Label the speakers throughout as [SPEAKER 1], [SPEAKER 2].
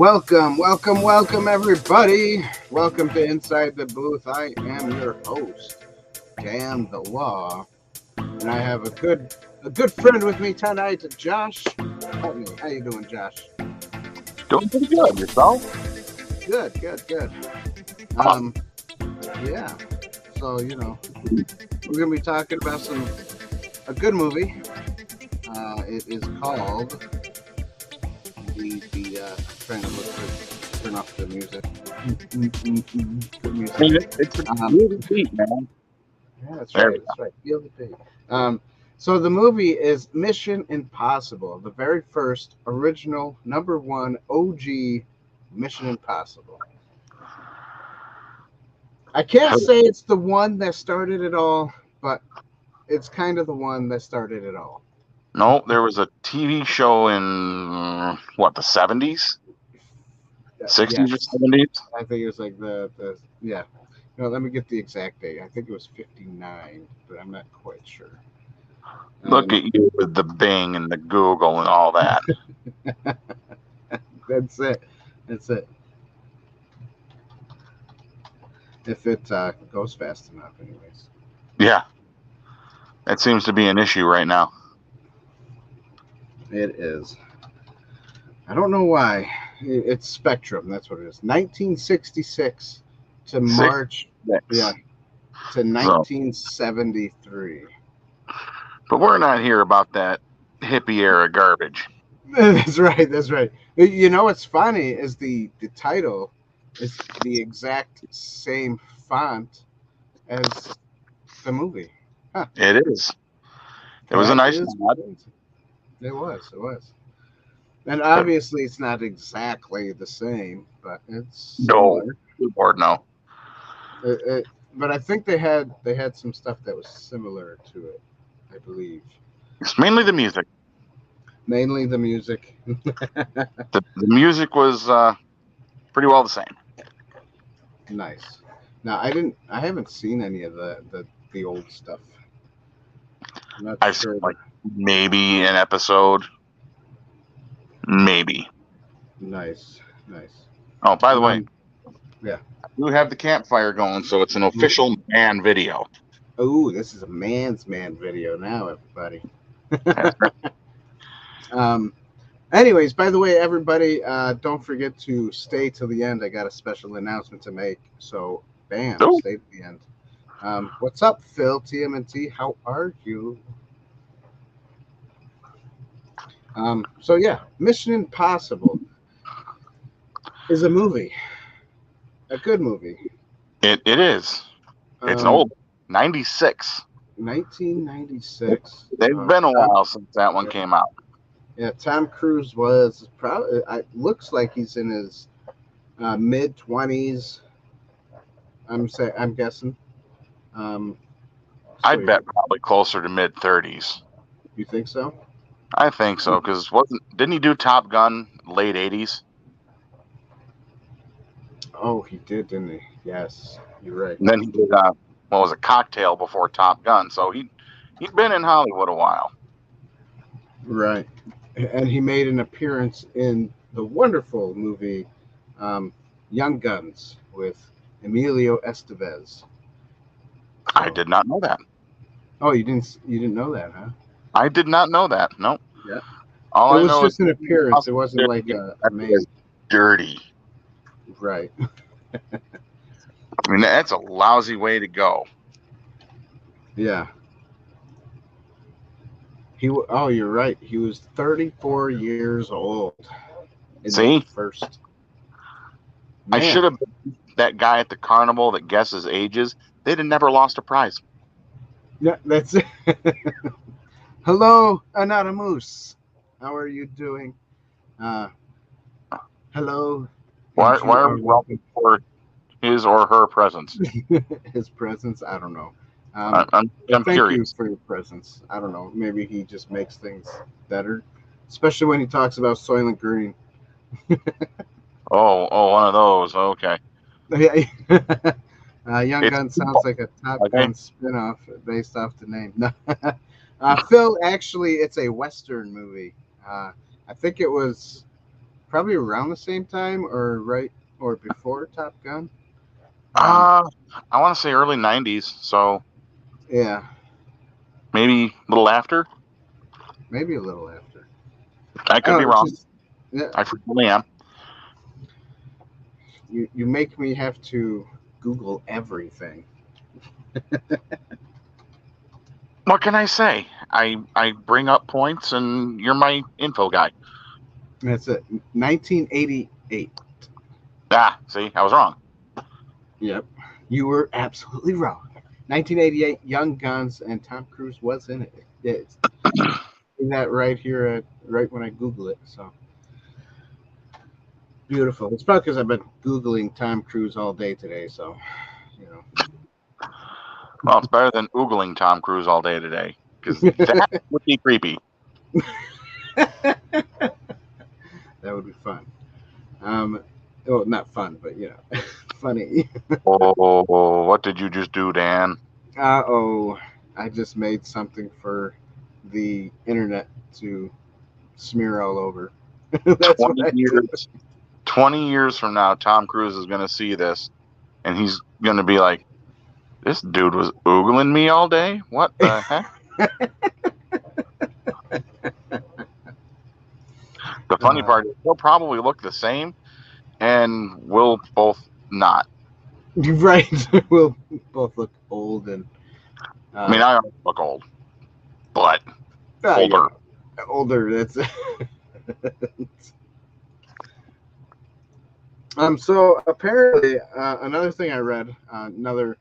[SPEAKER 1] Welcome, everybody. Welcome to Inside the Booth. I am your host, Dan the Law, and I have a good friend with me tonight, Josh. How you doing, Josh?
[SPEAKER 2] Doing pretty good. Yourself?
[SPEAKER 1] Good. Yeah. So we're gonna be talking about a good movie. It is called trying to turn off the music. Good music.
[SPEAKER 2] It's a beat, man.
[SPEAKER 1] Yeah, that's right. Feel the beat. So the movie is Mission Impossible, the very first original #1 OG Mission Impossible. I can't say it's the one that started it all, but it's kind of the one that started it all.
[SPEAKER 2] No, there was a TV show in the 70s, 60s or 70s.
[SPEAKER 1] I think it was like the yeah. No, let me get the exact date. I think it was 59, but I'm not quite sure.
[SPEAKER 2] Look at you with the Bing and the Google and all that.
[SPEAKER 1] That's it. If it goes fast enough, anyways.
[SPEAKER 2] Yeah, that seems to be an issue right now.
[SPEAKER 1] It is. I don't know why. It's Spectrum. That's what it is. 1966 to March. Yeah, to 1973.
[SPEAKER 2] But we're not here about that hippie era garbage.
[SPEAKER 1] That's right. You know what's funny is the title is the exact same font as the movie. Huh.
[SPEAKER 2] It is. It was a nice nod.
[SPEAKER 1] It was. And obviously it's not exactly the same, but it's
[SPEAKER 2] no. Lord, no.
[SPEAKER 1] But I think they had some stuff that was similar to it, I believe.
[SPEAKER 2] It's mainly the music.
[SPEAKER 1] The
[SPEAKER 2] music was pretty well the same.
[SPEAKER 1] Nice. Now I haven't seen any of the old stuff.
[SPEAKER 2] I've seen like maybe an episode. Maybe.
[SPEAKER 1] Nice.
[SPEAKER 2] Oh, by the way,
[SPEAKER 1] yeah,
[SPEAKER 2] I do have the campfire going, so it's an official man video.
[SPEAKER 1] Oh, this is a man's man video now, everybody. Anyways, by the way, everybody, don't forget to stay till the end. I got a special announcement to make, so bam, stay to the end. What's up, Phil? TMNT, how are you? So yeah, Mission Impossible is a movie, a good movie.
[SPEAKER 2] It is. It's an old 96.
[SPEAKER 1] 1996.
[SPEAKER 2] They've been a while since that one came out.
[SPEAKER 1] Yeah, Tom Cruise was probably. Looks like he's in his mid-20s. I'm guessing.
[SPEAKER 2] I'd bet probably closer to mid-30s.
[SPEAKER 1] You think so?
[SPEAKER 2] I think so, because didn't he do Top Gun late 80s?
[SPEAKER 1] Oh, he did, didn't he? Yes, you're right.
[SPEAKER 2] And then he did Cocktail before Top Gun, so he'd been in Hollywood a while.
[SPEAKER 1] Right, and he made an appearance in the wonderful movie Young Guns with Emilio Estevez.
[SPEAKER 2] I did not know that.
[SPEAKER 1] Oh, you didn't know that, huh?
[SPEAKER 2] I did not know that. No.
[SPEAKER 1] Yeah.
[SPEAKER 2] All
[SPEAKER 1] it was just an appearance. It wasn't like a man.
[SPEAKER 2] Dirty.
[SPEAKER 1] Right.
[SPEAKER 2] I mean, that's a lousy way to go.
[SPEAKER 1] Yeah. Oh, you're right. He was 34 years old.
[SPEAKER 2] See?
[SPEAKER 1] First.
[SPEAKER 2] Man. I should have been that guy at the carnival that guesses ages. They'd have never lost a prize.
[SPEAKER 1] Yeah, that's it. Hello, Anonymous. How are you doing? Hello.
[SPEAKER 2] Why are we welcome for his or her presence?
[SPEAKER 1] His presence? I don't know.
[SPEAKER 2] I'm
[SPEAKER 1] thank
[SPEAKER 2] curious.
[SPEAKER 1] You for your presence. I don't know. Maybe he just makes things better, especially when he talks about Soylent Green.
[SPEAKER 2] Oh, one of those. Okay.
[SPEAKER 1] Young Gun sounds like a Top Gun spinoff based off the name. Phil, actually, it's a Western movie. I think it was probably around the same time or right or before Top Gun.
[SPEAKER 2] I want to say early 90s, so
[SPEAKER 1] Yeah,
[SPEAKER 2] maybe a little after.
[SPEAKER 1] maybe a little after.
[SPEAKER 2] I could be
[SPEAKER 1] It's
[SPEAKER 2] wrong.
[SPEAKER 1] just, yeah,
[SPEAKER 2] I frequently am.
[SPEAKER 1] you make me have to Google everything.
[SPEAKER 2] What can I say? I bring up points, and you're my info guy.
[SPEAKER 1] That's it. 1988.
[SPEAKER 2] See, I was wrong.
[SPEAKER 1] Yep, you were absolutely wrong. 1988, Young Guns, and Tom Cruise was in it. It's that right here, right when I Google it. So beautiful. It's probably because I've been Googling Tom Cruise all day today. So, you know.
[SPEAKER 2] Well, it's better than oogling Tom Cruise all day today, because that would be creepy.
[SPEAKER 1] That would be fun. Well, not fun, but funny.
[SPEAKER 2] Oh, what did you just do, Dan?
[SPEAKER 1] I just made something for the internet to smear all over. That's
[SPEAKER 2] 20
[SPEAKER 1] what I
[SPEAKER 2] years,
[SPEAKER 1] do.
[SPEAKER 2] 20 years from now, Tom Cruise is going to see this, and he's going to be like, this dude was oogling me all day? What the heck? The funny part is he'll probably look the same, and we'll both not.
[SPEAKER 1] Right. We'll both look old and.
[SPEAKER 2] I mean, I already look old, but older.
[SPEAKER 1] Yeah, older. That's. So apparently, another thing I read, another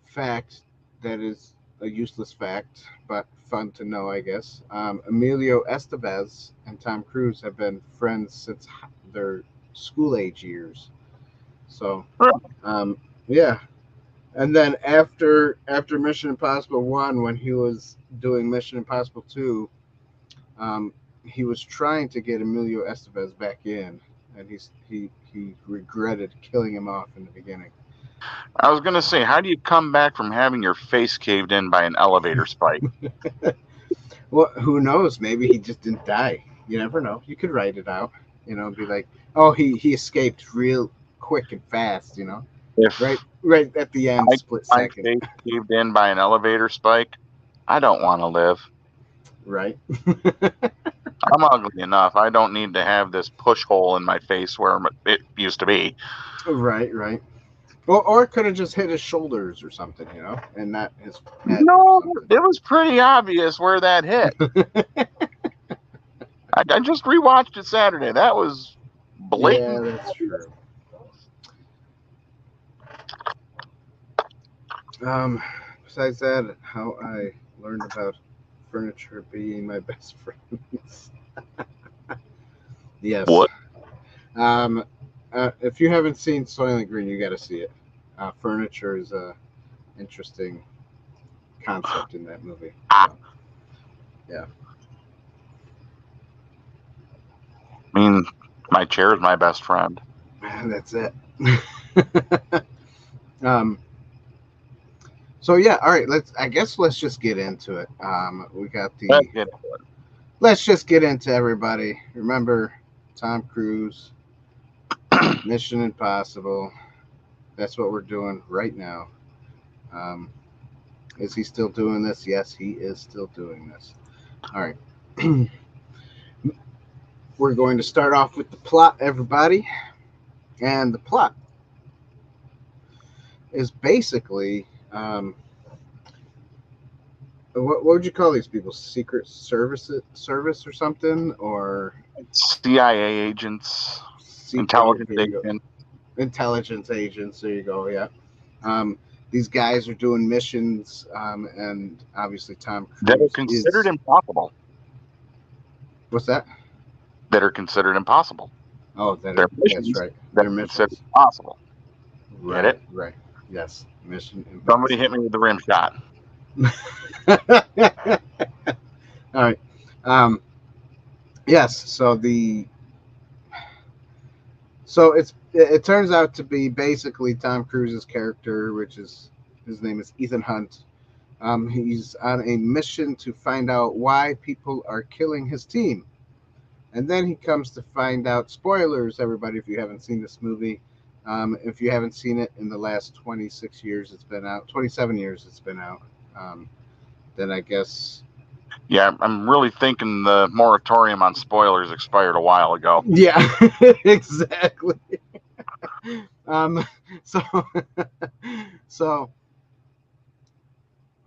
[SPEAKER 1] fact that is a useless fact, but fun to know, I guess. Emilio Estevez and Tom Cruise have been friends since their school age years. So, yeah. And then after Mission Impossible 1, when he was doing Mission Impossible 2, he was trying to get Emilio Estevez back in, and he regretted killing him off in the beginning.
[SPEAKER 2] I was going to say, how do you come back from having your face caved in by an elevator spike?
[SPEAKER 1] Well, who knows? Maybe he just didn't die. You never know. You could write it out, be like, oh, he escaped real quick and fast,
[SPEAKER 2] If
[SPEAKER 1] right at the end, split
[SPEAKER 2] my
[SPEAKER 1] second.
[SPEAKER 2] face caved in by an elevator spike, I don't want to live.
[SPEAKER 1] Right.
[SPEAKER 2] I'm ugly enough. I don't need to have this push hole in my face where it used to be.
[SPEAKER 1] Right. Well, or it could have just hit his shoulders or something, and not his head.
[SPEAKER 2] No, it was pretty obvious where that hit. I just rewatched it Saturday. That was blatant.
[SPEAKER 1] Yeah, that's true. Besides that, how I learned about furniture being my best friends. Yes.
[SPEAKER 2] What?
[SPEAKER 1] If you haven't seen Soylent Green, you got to see it. Furniture is a interesting concept in that movie. So, yeah.
[SPEAKER 2] I mean, my chair is my best friend.
[SPEAKER 1] That's it. So yeah, all right. Let's just get into it. We got the. Let's just get into everybody. Remember, Tom Cruise, Mission Impossible. That's what we're doing right now. Is he still doing this? Yes, he is still doing this. All right. We're going to start off with the plot, everybody. And the plot is basically, what would you call these people? Secret service or something? Or
[SPEAKER 2] CIA agents, intelligence agents.
[SPEAKER 1] Intelligence agents, there you go, yeah. These guys are doing missions, and obviously Tom Cruise
[SPEAKER 2] that are considered impossible.
[SPEAKER 1] What's that?
[SPEAKER 2] That are considered impossible.
[SPEAKER 1] Oh, that's right.
[SPEAKER 2] They're considered impossible.
[SPEAKER 1] Right,
[SPEAKER 2] get it?
[SPEAKER 1] Right. Yes. Mission Impossible.
[SPEAKER 2] Somebody hit me with the rim shot.
[SPEAKER 1] All right. Yes. So it turns out to be basically Tom Cruise's character, which is his name is Ethan Hunt. He's on a mission to find out why people are killing his team. And then he comes to find out, spoilers, everybody, if you haven't seen this movie. If you haven't seen it in the last 26 years it's been out, 27 years it's been out, then I guess.
[SPEAKER 2] Yeah, I'm really thinking the moratorium on spoilers expired a while ago.
[SPEAKER 1] Yeah, exactly. Um, so, so,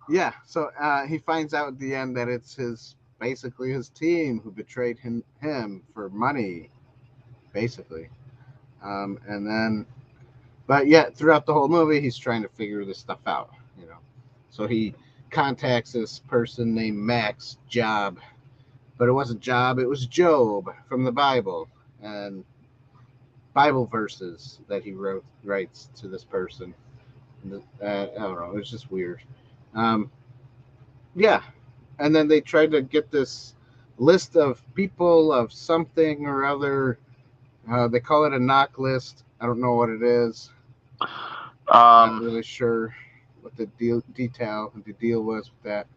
[SPEAKER 1] yeah, so he finds out at the end that it's basically his team who betrayed him for money, basically. And then, but yet throughout the whole movie, he's trying to figure this stuff out, you know. So he contacts this person named Max Job, but it wasn't Job, it was Job from the Bible, and Bible verses that he writes to this person. I don't know, it was just weird. Um, yeah, and then they tried to get this list of people of something or other. They call it a knock list. I don't know what it is. Not really sure what the deal was with that.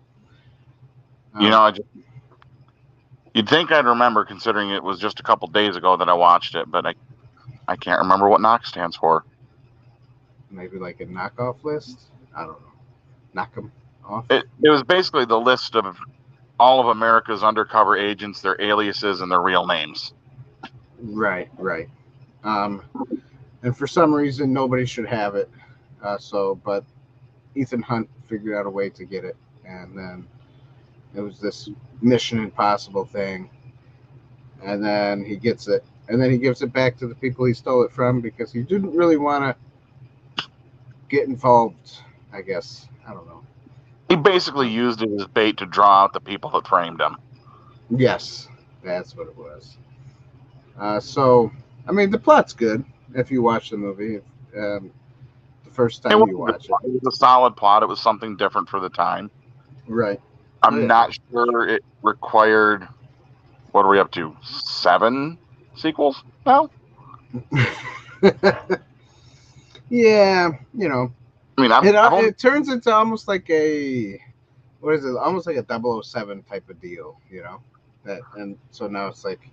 [SPEAKER 2] You'd think I'd remember, considering it was just a couple days ago that I watched it, but I can't remember what knock stands for.
[SPEAKER 1] Maybe like a knockoff list. I don't know. Knock them off.
[SPEAKER 2] It was basically the list of all of America's undercover agents, their aliases, and their real names.
[SPEAKER 1] Right. And for some reason, nobody should have it. But Ethan Hunt figured out a way to get it, and then it was this Mission Impossible thing, and then he gets it, and then he gives it back to the people he stole it from because he didn't really want to get involved, I guess. I don't know.
[SPEAKER 2] He basically used it as bait to draw out the people that framed him.
[SPEAKER 1] Yes, that's what it was. So, I mean, the plot's good if you watch the movie. The first time you watch it.
[SPEAKER 2] It was a solid plot. It was something different for the time.
[SPEAKER 1] Right.
[SPEAKER 2] I'm not sure it required, what are we up to, 7 sequels now?
[SPEAKER 1] Yeah, you know.
[SPEAKER 2] I mean,
[SPEAKER 1] it turns into almost like a, what is it? Almost like a 007 type of deal, you know. And so now it's like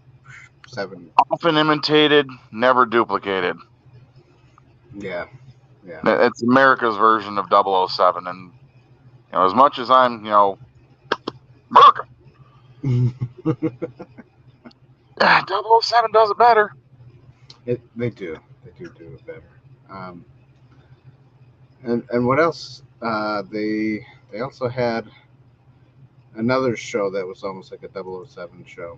[SPEAKER 1] 7.
[SPEAKER 2] Often imitated, never duplicated.
[SPEAKER 1] Yeah.
[SPEAKER 2] It's America's version of 007, and as much as I'm, America, 007 does it better.
[SPEAKER 1] They do it better. And what else? They also had another show that was almost like a 007 show.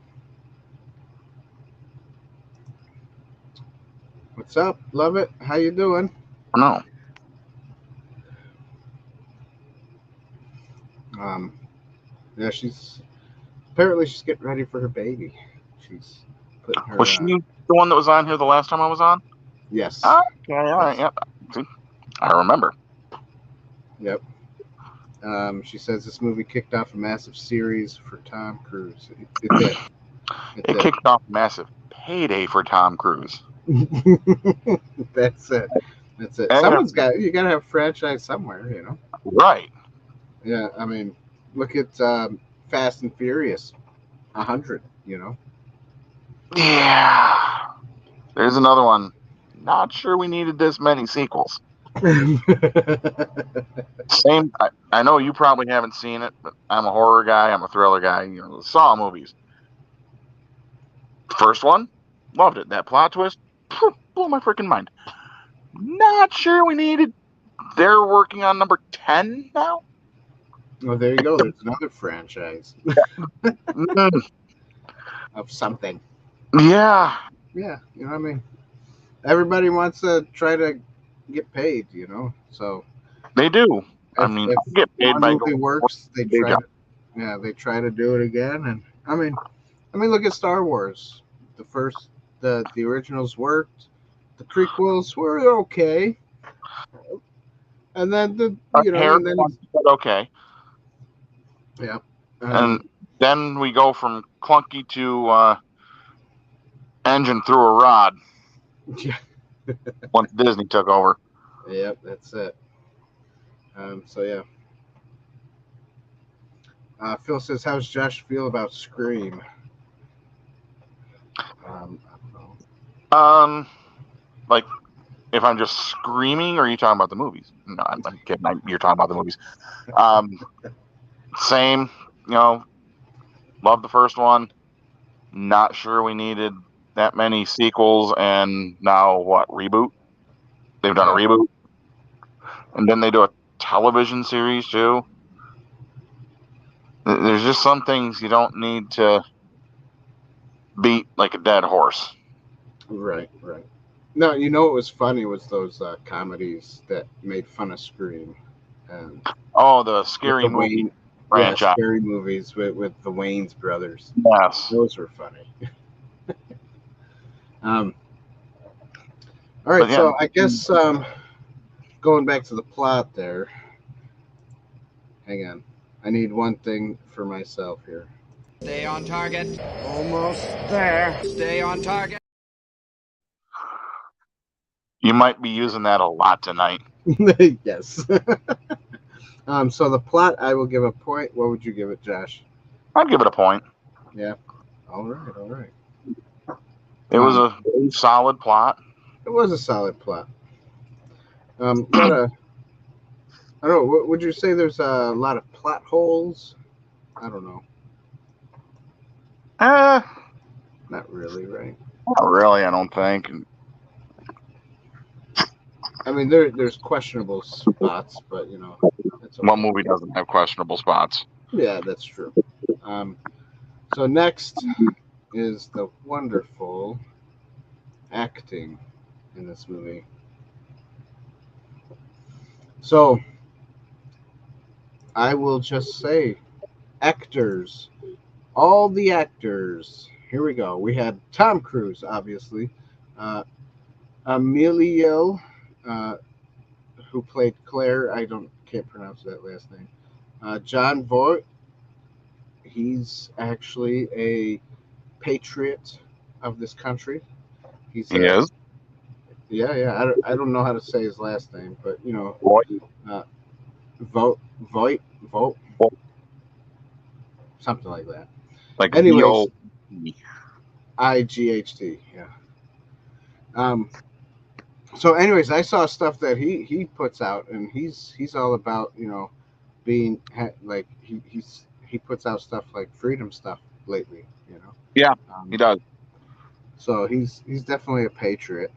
[SPEAKER 1] What's up? Love it. How you doing?
[SPEAKER 2] No.
[SPEAKER 1] Yeah, she's getting ready for her baby. She's putting her.
[SPEAKER 2] Was she the one that was on here the last time I was on?
[SPEAKER 1] Yes.
[SPEAKER 2] Okay, all right. Yep. See, I remember.
[SPEAKER 1] Yep. She says this movie kicked off a massive series for Tom Cruise. It did.
[SPEAKER 2] It kicked off a massive payday for Tom Cruise.
[SPEAKER 1] That's it. You gotta have a franchise somewhere, you know.
[SPEAKER 2] Right.
[SPEAKER 1] Yeah, I mean, look at Fast and Furious 100, you know.
[SPEAKER 2] Yeah. There's another one. Not sure we needed this many sequels. Same. I know you probably haven't seen it, but I'm a horror guy. I'm a thriller guy. The Saw movies. First one, loved it. That plot twist, blew my freaking mind. Not sure we needed. They're working on number 10 now.
[SPEAKER 1] Well, there you go. There's another franchise of something.
[SPEAKER 2] Yeah.
[SPEAKER 1] Yeah, you know what I mean? Everybody wants to try to get paid, you know? So
[SPEAKER 2] they do. If get paid by
[SPEAKER 1] movie works, they try to do it again. And I mean, look at Star Wars. The originals worked. The prequels were okay. And then
[SPEAKER 2] okay.
[SPEAKER 1] Yeah.
[SPEAKER 2] And then we go from clunky to engine through a rod.
[SPEAKER 1] Yeah.
[SPEAKER 2] Once Disney took over.
[SPEAKER 1] Yep, that's it. So yeah. Phil says, "How's Josh feel about Scream?" I don't know.
[SPEAKER 2] Like if I'm just screaming, or are you talking about the movies? No, I'm kidding. You're talking about the movies. Same. You know, love the first one. Not sure we needed that many sequels, and now what? Reboot? They've done a reboot, and then they do a television series too. There's just some things you don't need to beat like a dead horse.
[SPEAKER 1] Right, right. No, you know what was funny was those comedies that made fun of Scream, and
[SPEAKER 2] Oh, the
[SPEAKER 1] with
[SPEAKER 2] scary
[SPEAKER 1] the
[SPEAKER 2] movie
[SPEAKER 1] Wayne, yeah,
[SPEAKER 2] franchise.
[SPEAKER 1] scary movies with the Wayans brothers.
[SPEAKER 2] Yes.
[SPEAKER 1] Those were funny. All right,
[SPEAKER 2] But yeah,
[SPEAKER 1] so I guess going back to the plot there. Hang on, I need one thing for myself here.
[SPEAKER 3] Stay on target. Almost there. Stay on target.
[SPEAKER 2] you might be using that a lot tonight.
[SPEAKER 1] Yes. So the plot, I will give a point. What would you give it, Josh?
[SPEAKER 2] I'd give it a point.
[SPEAKER 1] Yeah. All right. All right.
[SPEAKER 2] It was a solid plot.
[SPEAKER 1] It was a solid plot. What a. I don't know. Would you say there's a lot of plot holes? I don't know. Not really, right?
[SPEAKER 2] Not really, I don't think.
[SPEAKER 1] I mean, there's questionable spots, but you know, it's okay.
[SPEAKER 2] One movie doesn't have questionable spots.
[SPEAKER 1] Yeah, that's true. So next is the wonderful acting in this movie. So I will just say, actors, all the actors. Here we go. We had Tom Cruise, obviously, Emilio, who played Claire. Can't pronounce that last name. John Voight. He's actually a patriot of this country. He's
[SPEAKER 2] He is.
[SPEAKER 1] yeah. I don't know how to say his last name, but you know,
[SPEAKER 2] What?
[SPEAKER 1] Voight, something like that.
[SPEAKER 2] Like
[SPEAKER 1] Anyways,
[SPEAKER 2] V-O.
[SPEAKER 1] IGHT. Yeah. So, anyways, I saw stuff that he puts out, and he's all about being like he puts out stuff like freedom stuff lately.
[SPEAKER 2] Yeah, he does.
[SPEAKER 1] So he's definitely a patriot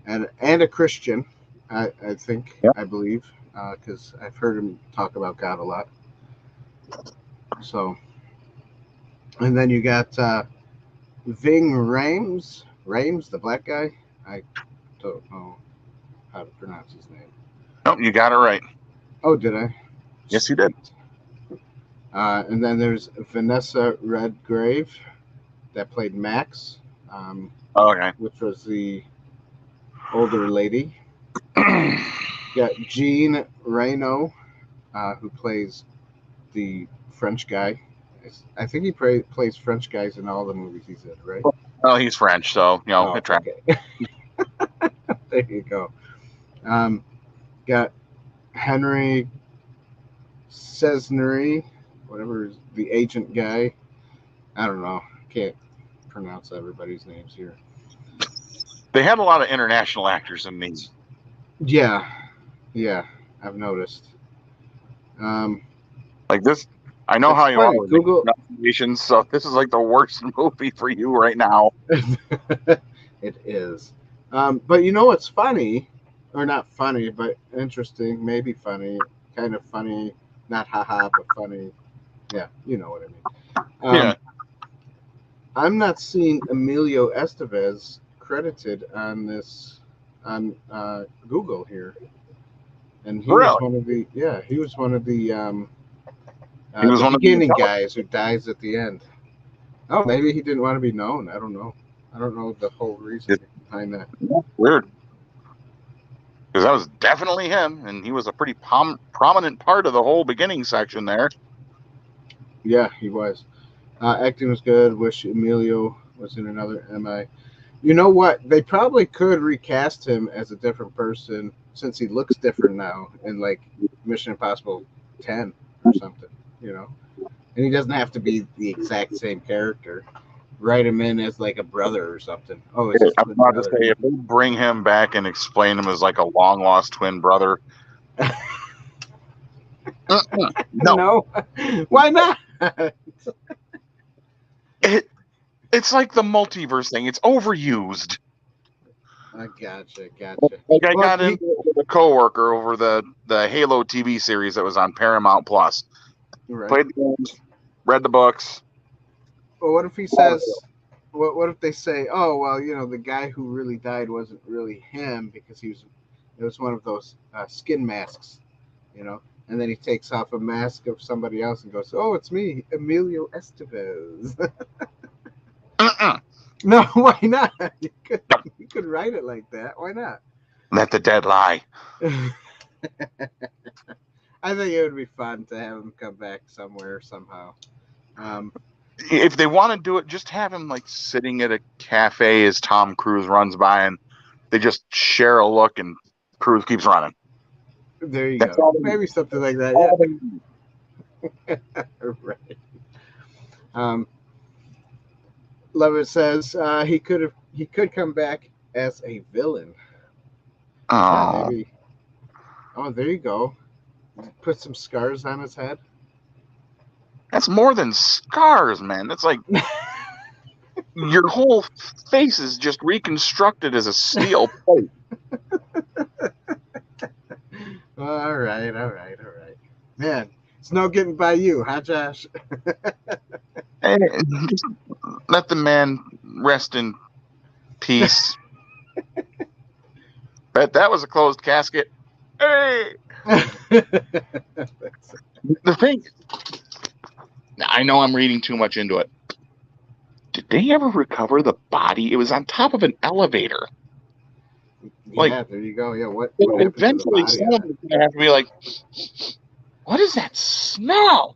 [SPEAKER 1] and a Christian. I think
[SPEAKER 2] Yeah.
[SPEAKER 1] I believe because I've heard him talk about God a lot. So, and then you got Ving Rhames, the black guy. I don't know how to pronounce his name.
[SPEAKER 2] Nope, you got it right.
[SPEAKER 1] Oh, did I?
[SPEAKER 2] Yes, you did.
[SPEAKER 1] And then there's Vanessa Redgrave that played Max,
[SPEAKER 2] Okay.
[SPEAKER 1] which was the older lady. Got Jean Reno, who plays the French guy. I think he plays French guys in all the movies he's in, right?
[SPEAKER 2] Oh, he's French, so it tracks.
[SPEAKER 1] Okay. There you go. Got Henry Cesnery, whatever the agent guy. I don't know. Can't pronounce everybody's names here.
[SPEAKER 2] They had a lot of international actors in these.
[SPEAKER 1] Yeah, I've noticed.
[SPEAKER 2] Like this, I know
[SPEAKER 1] That's
[SPEAKER 2] how you
[SPEAKER 1] funny.
[SPEAKER 2] are with
[SPEAKER 1] Google.
[SPEAKER 2] pronunciations, so this is like the worst movie for you right now.
[SPEAKER 1] It is. But you know what's funny, or not funny, but interesting, maybe funny, kind of funny, not haha, but funny. Yeah, you know what I mean.
[SPEAKER 2] Yeah.
[SPEAKER 1] I'm not seeing Emilio Estevez credited on this on Google here, and he was one of the he was one of the
[SPEAKER 2] He was
[SPEAKER 1] the
[SPEAKER 2] one of the
[SPEAKER 1] beginning guys who dies at the end. Oh, maybe he didn't want to be known. I don't know. I don't know the whole reason behind that.
[SPEAKER 2] Weird. Because that was definitely him, and he was a pretty prominent part of the whole beginning section there.
[SPEAKER 1] Yeah, he was. Acting was good. Wish Emilio was in another MI. You know what? They probably could recast him as a different person since he looks different now in like Mission Impossible 10 or something, And he doesn't have to be the exact same character. write him in as like a brother or something. Oh, it's his
[SPEAKER 2] I'm
[SPEAKER 1] twin
[SPEAKER 2] about to
[SPEAKER 1] brother.
[SPEAKER 2] say, if they bring him back and explain him as like a long lost twin brother, no,
[SPEAKER 1] No, why not?
[SPEAKER 2] it's like the multiverse thing. It's overused.
[SPEAKER 1] I gotcha.
[SPEAKER 2] Like I
[SPEAKER 1] Well,
[SPEAKER 2] got into it with a coworker over the Halo TV series that was on Paramount Plus.
[SPEAKER 1] right.
[SPEAKER 2] Played the games, read the books.
[SPEAKER 1] Well, what if he says? What if they say, oh well, the guy who really died wasn't really him because it was one of those skin masks, and then he takes off a mask of somebody else and goes, oh, it's me, Emilio Estevez.
[SPEAKER 2] Uh-uh.
[SPEAKER 1] No, why not? You could write it like that. Why not?
[SPEAKER 2] Let the dead lie.
[SPEAKER 1] I think it would be fun to have him come back somewhere somehow.
[SPEAKER 2] If they want to do it, just have him like sitting at a cafe as Tom Cruise runs by, and they just share a look, and Cruise keeps running.
[SPEAKER 1] There you
[SPEAKER 2] That's
[SPEAKER 1] go.
[SPEAKER 2] all they
[SPEAKER 1] Maybe
[SPEAKER 2] need.
[SPEAKER 1] something like that.
[SPEAKER 2] All
[SPEAKER 1] Yeah.
[SPEAKER 2] they need.
[SPEAKER 1] Right. Levitt says he could come back as a villain. Yeah,
[SPEAKER 2] Oh,
[SPEAKER 1] maybe. Oh, there you go. Put some scars on his head.
[SPEAKER 2] that's more than scars, man. That's like your whole face is just reconstructed as a steel plate.
[SPEAKER 1] All right. Man, it's no getting by you, huh, Josh?
[SPEAKER 2] Hey, just let the man rest in peace. Bet that was a closed casket. Hey, the thing. I know I'm reading too much into it. Did they ever recover the body? It was on top of an elevator.
[SPEAKER 1] Yeah, there you go. Yeah, what
[SPEAKER 2] So
[SPEAKER 1] happened to the
[SPEAKER 2] eventually,
[SPEAKER 1] body?
[SPEAKER 2] someone's gonna have to be like, "What is that smell?"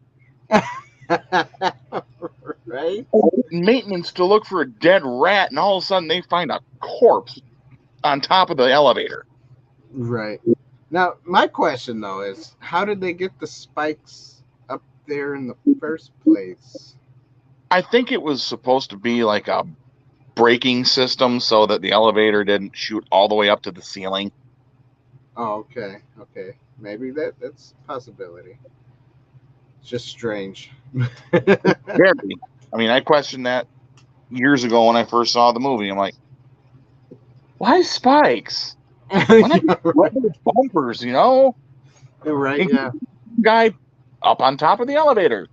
[SPEAKER 1] Right?
[SPEAKER 2] Maintenance to look for a dead rat, and all of a sudden they find a corpse on top of the elevator.
[SPEAKER 1] Right. Now, my question though is, how did they get the spikes up there in the first place?
[SPEAKER 2] I think it was supposed to be like a braking system so that the elevator didn't shoot all the way up to the ceiling.
[SPEAKER 1] Oh, okay. Maybe that's a possibility. It's just strange.
[SPEAKER 2] Very. I mean, I questioned that years ago when I first saw the movie. I'm like, why spikes? Why not rubber bumpers,
[SPEAKER 1] Right, yeah.
[SPEAKER 2] Guy up on top of the elevator.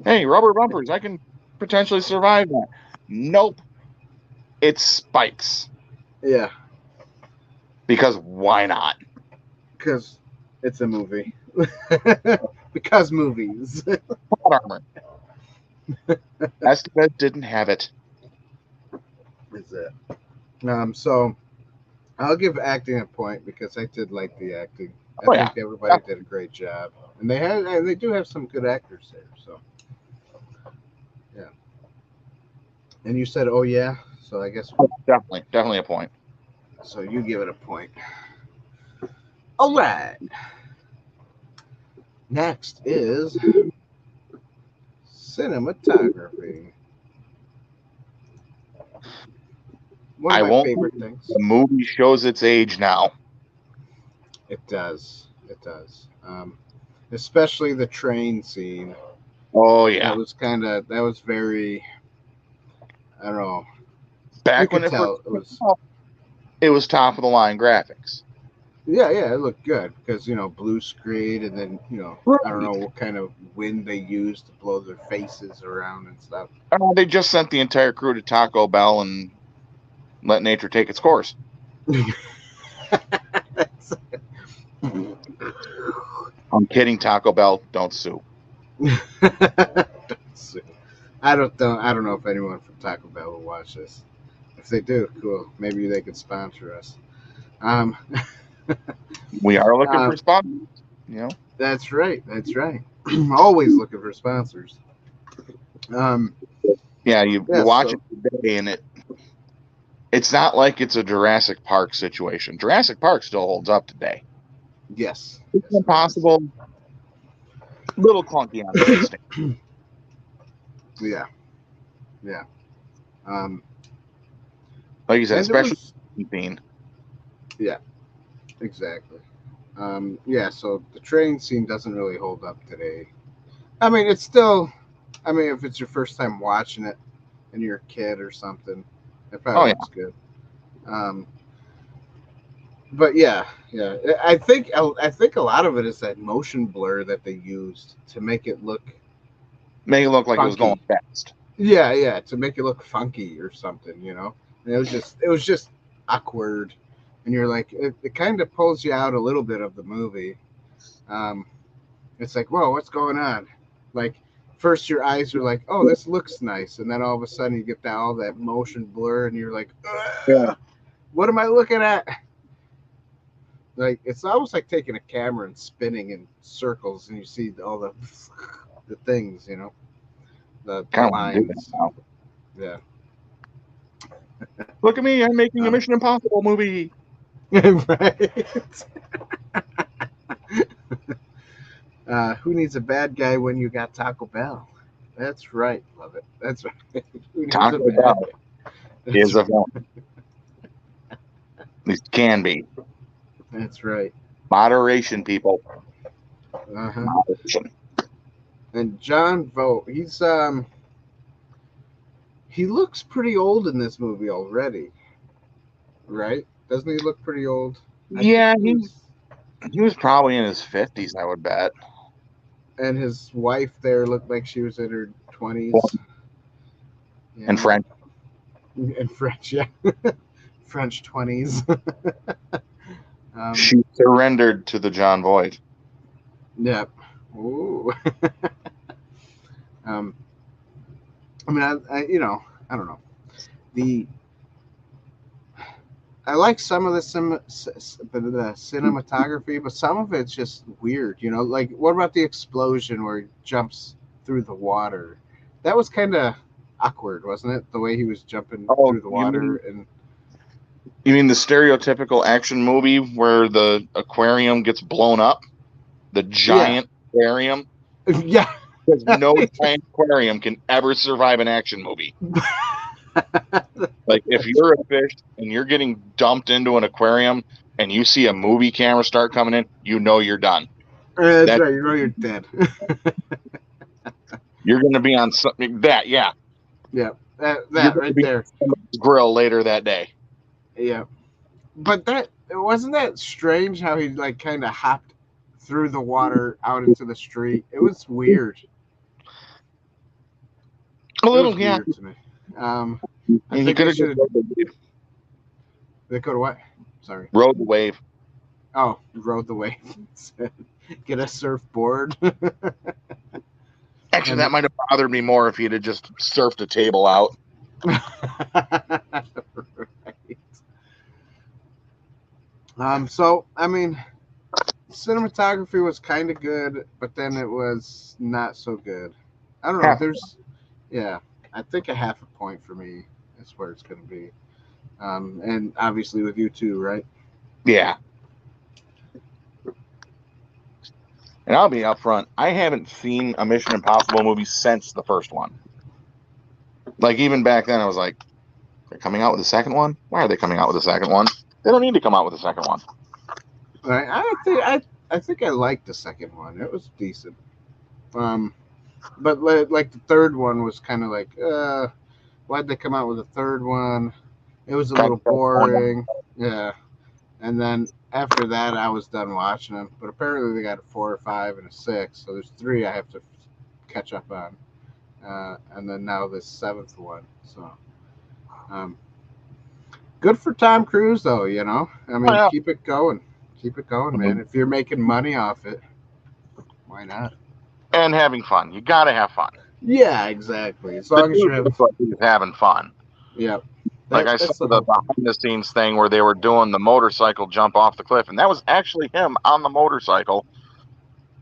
[SPEAKER 2] Hey, rubber bumpers. I can potentially survive that. Nope. It's spikes.
[SPEAKER 1] Yeah,
[SPEAKER 2] Because why not?
[SPEAKER 1] because it's a movie. Because movies.
[SPEAKER 2] Plot armor. Estevez didn't have it.
[SPEAKER 1] Is it? So I'll give acting a point because I did like the acting. I think everybody did a great job, and they do have some good actors there. So yeah. And you said, "Oh yeah," so I guess
[SPEAKER 2] Definitely a point.
[SPEAKER 1] so. You give it a point. All right. Next is cinematography. One of my favorite things.
[SPEAKER 2] The movie shows its age now.
[SPEAKER 1] It does. Especially the train scene.
[SPEAKER 2] Oh yeah.
[SPEAKER 1] That was very, I don't know.
[SPEAKER 2] Back when it was top of the line graphics.
[SPEAKER 1] Yeah, it looked good because blue screen, and then I don't know what kind of wind they used to blow their faces around and stuff.
[SPEAKER 2] They just sent the entire crew to Taco Bell and let nature take its course. I'm kidding, Taco Bell. Don't sue.
[SPEAKER 1] I don't know if anyone from Taco Bell will watch this. If they do, cool. Maybe they could sponsor us.
[SPEAKER 2] We are looking for sponsors.
[SPEAKER 1] That's right. Always looking for sponsors.
[SPEAKER 2] You watch it today, and it's not like it's a Jurassic Park situation. Jurassic Park still holds up today.
[SPEAKER 1] Yes.
[SPEAKER 2] It's impossible. Little clunky on the big stage.
[SPEAKER 1] Yeah. Yeah.
[SPEAKER 2] Like you said,
[SPEAKER 1] And
[SPEAKER 2] especially scene.
[SPEAKER 1] Yeah, exactly. Yeah, so the train scene doesn't really hold up today. I mean, it's still, I mean, if it's your first time watching it and you're a kid or something, it
[SPEAKER 2] Oh,
[SPEAKER 1] probably
[SPEAKER 2] yeah.
[SPEAKER 1] looks good. But yeah, I think a lot of it is that motion blur that they used to make it look
[SPEAKER 2] Make it look like
[SPEAKER 1] funky.
[SPEAKER 2] it was going fast.
[SPEAKER 1] Yeah, to make it look funky or something, you know. And it was just awkward, and you're like, it kind of pulls you out a little bit of the movie. It's like, whoa, what's going on? Like, first your eyes are like, oh, this looks nice, and then all of a sudden you get all that motion blur, and you're like,
[SPEAKER 2] Yeah.
[SPEAKER 1] what am I looking at? Like, it's almost like taking a camera and spinning in circles, and you see all the things, you know, the
[SPEAKER 2] Kind of
[SPEAKER 1] lines.
[SPEAKER 2] now.
[SPEAKER 1] Yeah.
[SPEAKER 2] Look at me, I'm making a Mission Impossible movie.
[SPEAKER 1] Right. Who needs a bad guy when you got Taco Bell? That's right, love it. That's right. Who needs
[SPEAKER 2] Taco
[SPEAKER 1] a bad
[SPEAKER 2] Bell
[SPEAKER 1] guy?
[SPEAKER 2] is a film. At least can be.
[SPEAKER 1] That's right.
[SPEAKER 2] Moderation, people.
[SPEAKER 1] Uh-huh.
[SPEAKER 2] Moderation.
[SPEAKER 1] And John Voight, he looks pretty old in this movie already, right? Doesn't he look pretty old?
[SPEAKER 2] Yeah, he was probably in his 50s, I would bet.
[SPEAKER 1] And his wife there looked like she was in her 20s. Yeah.
[SPEAKER 2] And French.
[SPEAKER 1] In French, yeah. French 20s.
[SPEAKER 2] She surrendered to the John Voight.
[SPEAKER 1] Yep. Ooh. I mean, I don't know. I like some of the cinematography, but some of it's just weird. You know, like what about the explosion where he jumps through the water? That was kind of awkward, wasn't it? The way he was jumping through the water.
[SPEAKER 2] You mean the stereotypical action movie where the aquarium gets blown up? The giant aquarium?
[SPEAKER 1] Yeah.
[SPEAKER 2] Because no giant aquarium can ever survive an action movie. Like, if you're a fish and you're getting dumped into an aquarium and you see a movie camera start coming in, you know you're done.
[SPEAKER 1] That's right. You know you're dead.
[SPEAKER 2] You're going to be on something yeah.
[SPEAKER 1] Yeah, that right there.
[SPEAKER 2] Grill later that day.
[SPEAKER 1] Yeah, but wasn't that strange how he like kind of hopped through the water out into the street. It was weird.
[SPEAKER 2] A little, yeah.
[SPEAKER 1] Weird to me. I
[SPEAKER 2] he
[SPEAKER 1] think
[SPEAKER 2] could have just rode the wave.
[SPEAKER 1] They could have what? Sorry.
[SPEAKER 2] Rode the wave.
[SPEAKER 1] Oh, rode the wave. Get a surfboard.
[SPEAKER 2] Actually, that might have bothered me more if he'd have just surfed a table out.
[SPEAKER 1] Right. So, I mean, cinematography was kind of good, but then it was not so good. I don't know. I think a half a point for me is where it's going to be. And obviously with you too, right?
[SPEAKER 2] Yeah. And I'll be upfront. I haven't seen a Mission Impossible movie since the first one. Like, even back then, I was like, they're coming out with a second one? Why are they coming out with a second one? They don't need to come out with a second one.
[SPEAKER 1] Right. I think I liked the second one. It was decent. But like the third one was kind of like, why'd they come out with a third one? It was a little boring. Yeah. And then after that, I was done watching them. But apparently they got a 4 or 5 and a 6. So there's 3 I have to catch up on. And then now this 7th one. So good for Tom Cruise, though, you know. I mean, keep it going. Keep it going, man. If you're making money off it, why not?
[SPEAKER 2] And having fun. You got to have fun.
[SPEAKER 1] Yeah, exactly. As long as you're
[SPEAKER 2] having fun.
[SPEAKER 1] Yeah.
[SPEAKER 2] Like I saw the behind-the-scenes thing where they were doing the motorcycle jump off the cliff, and that was actually him on the motorcycle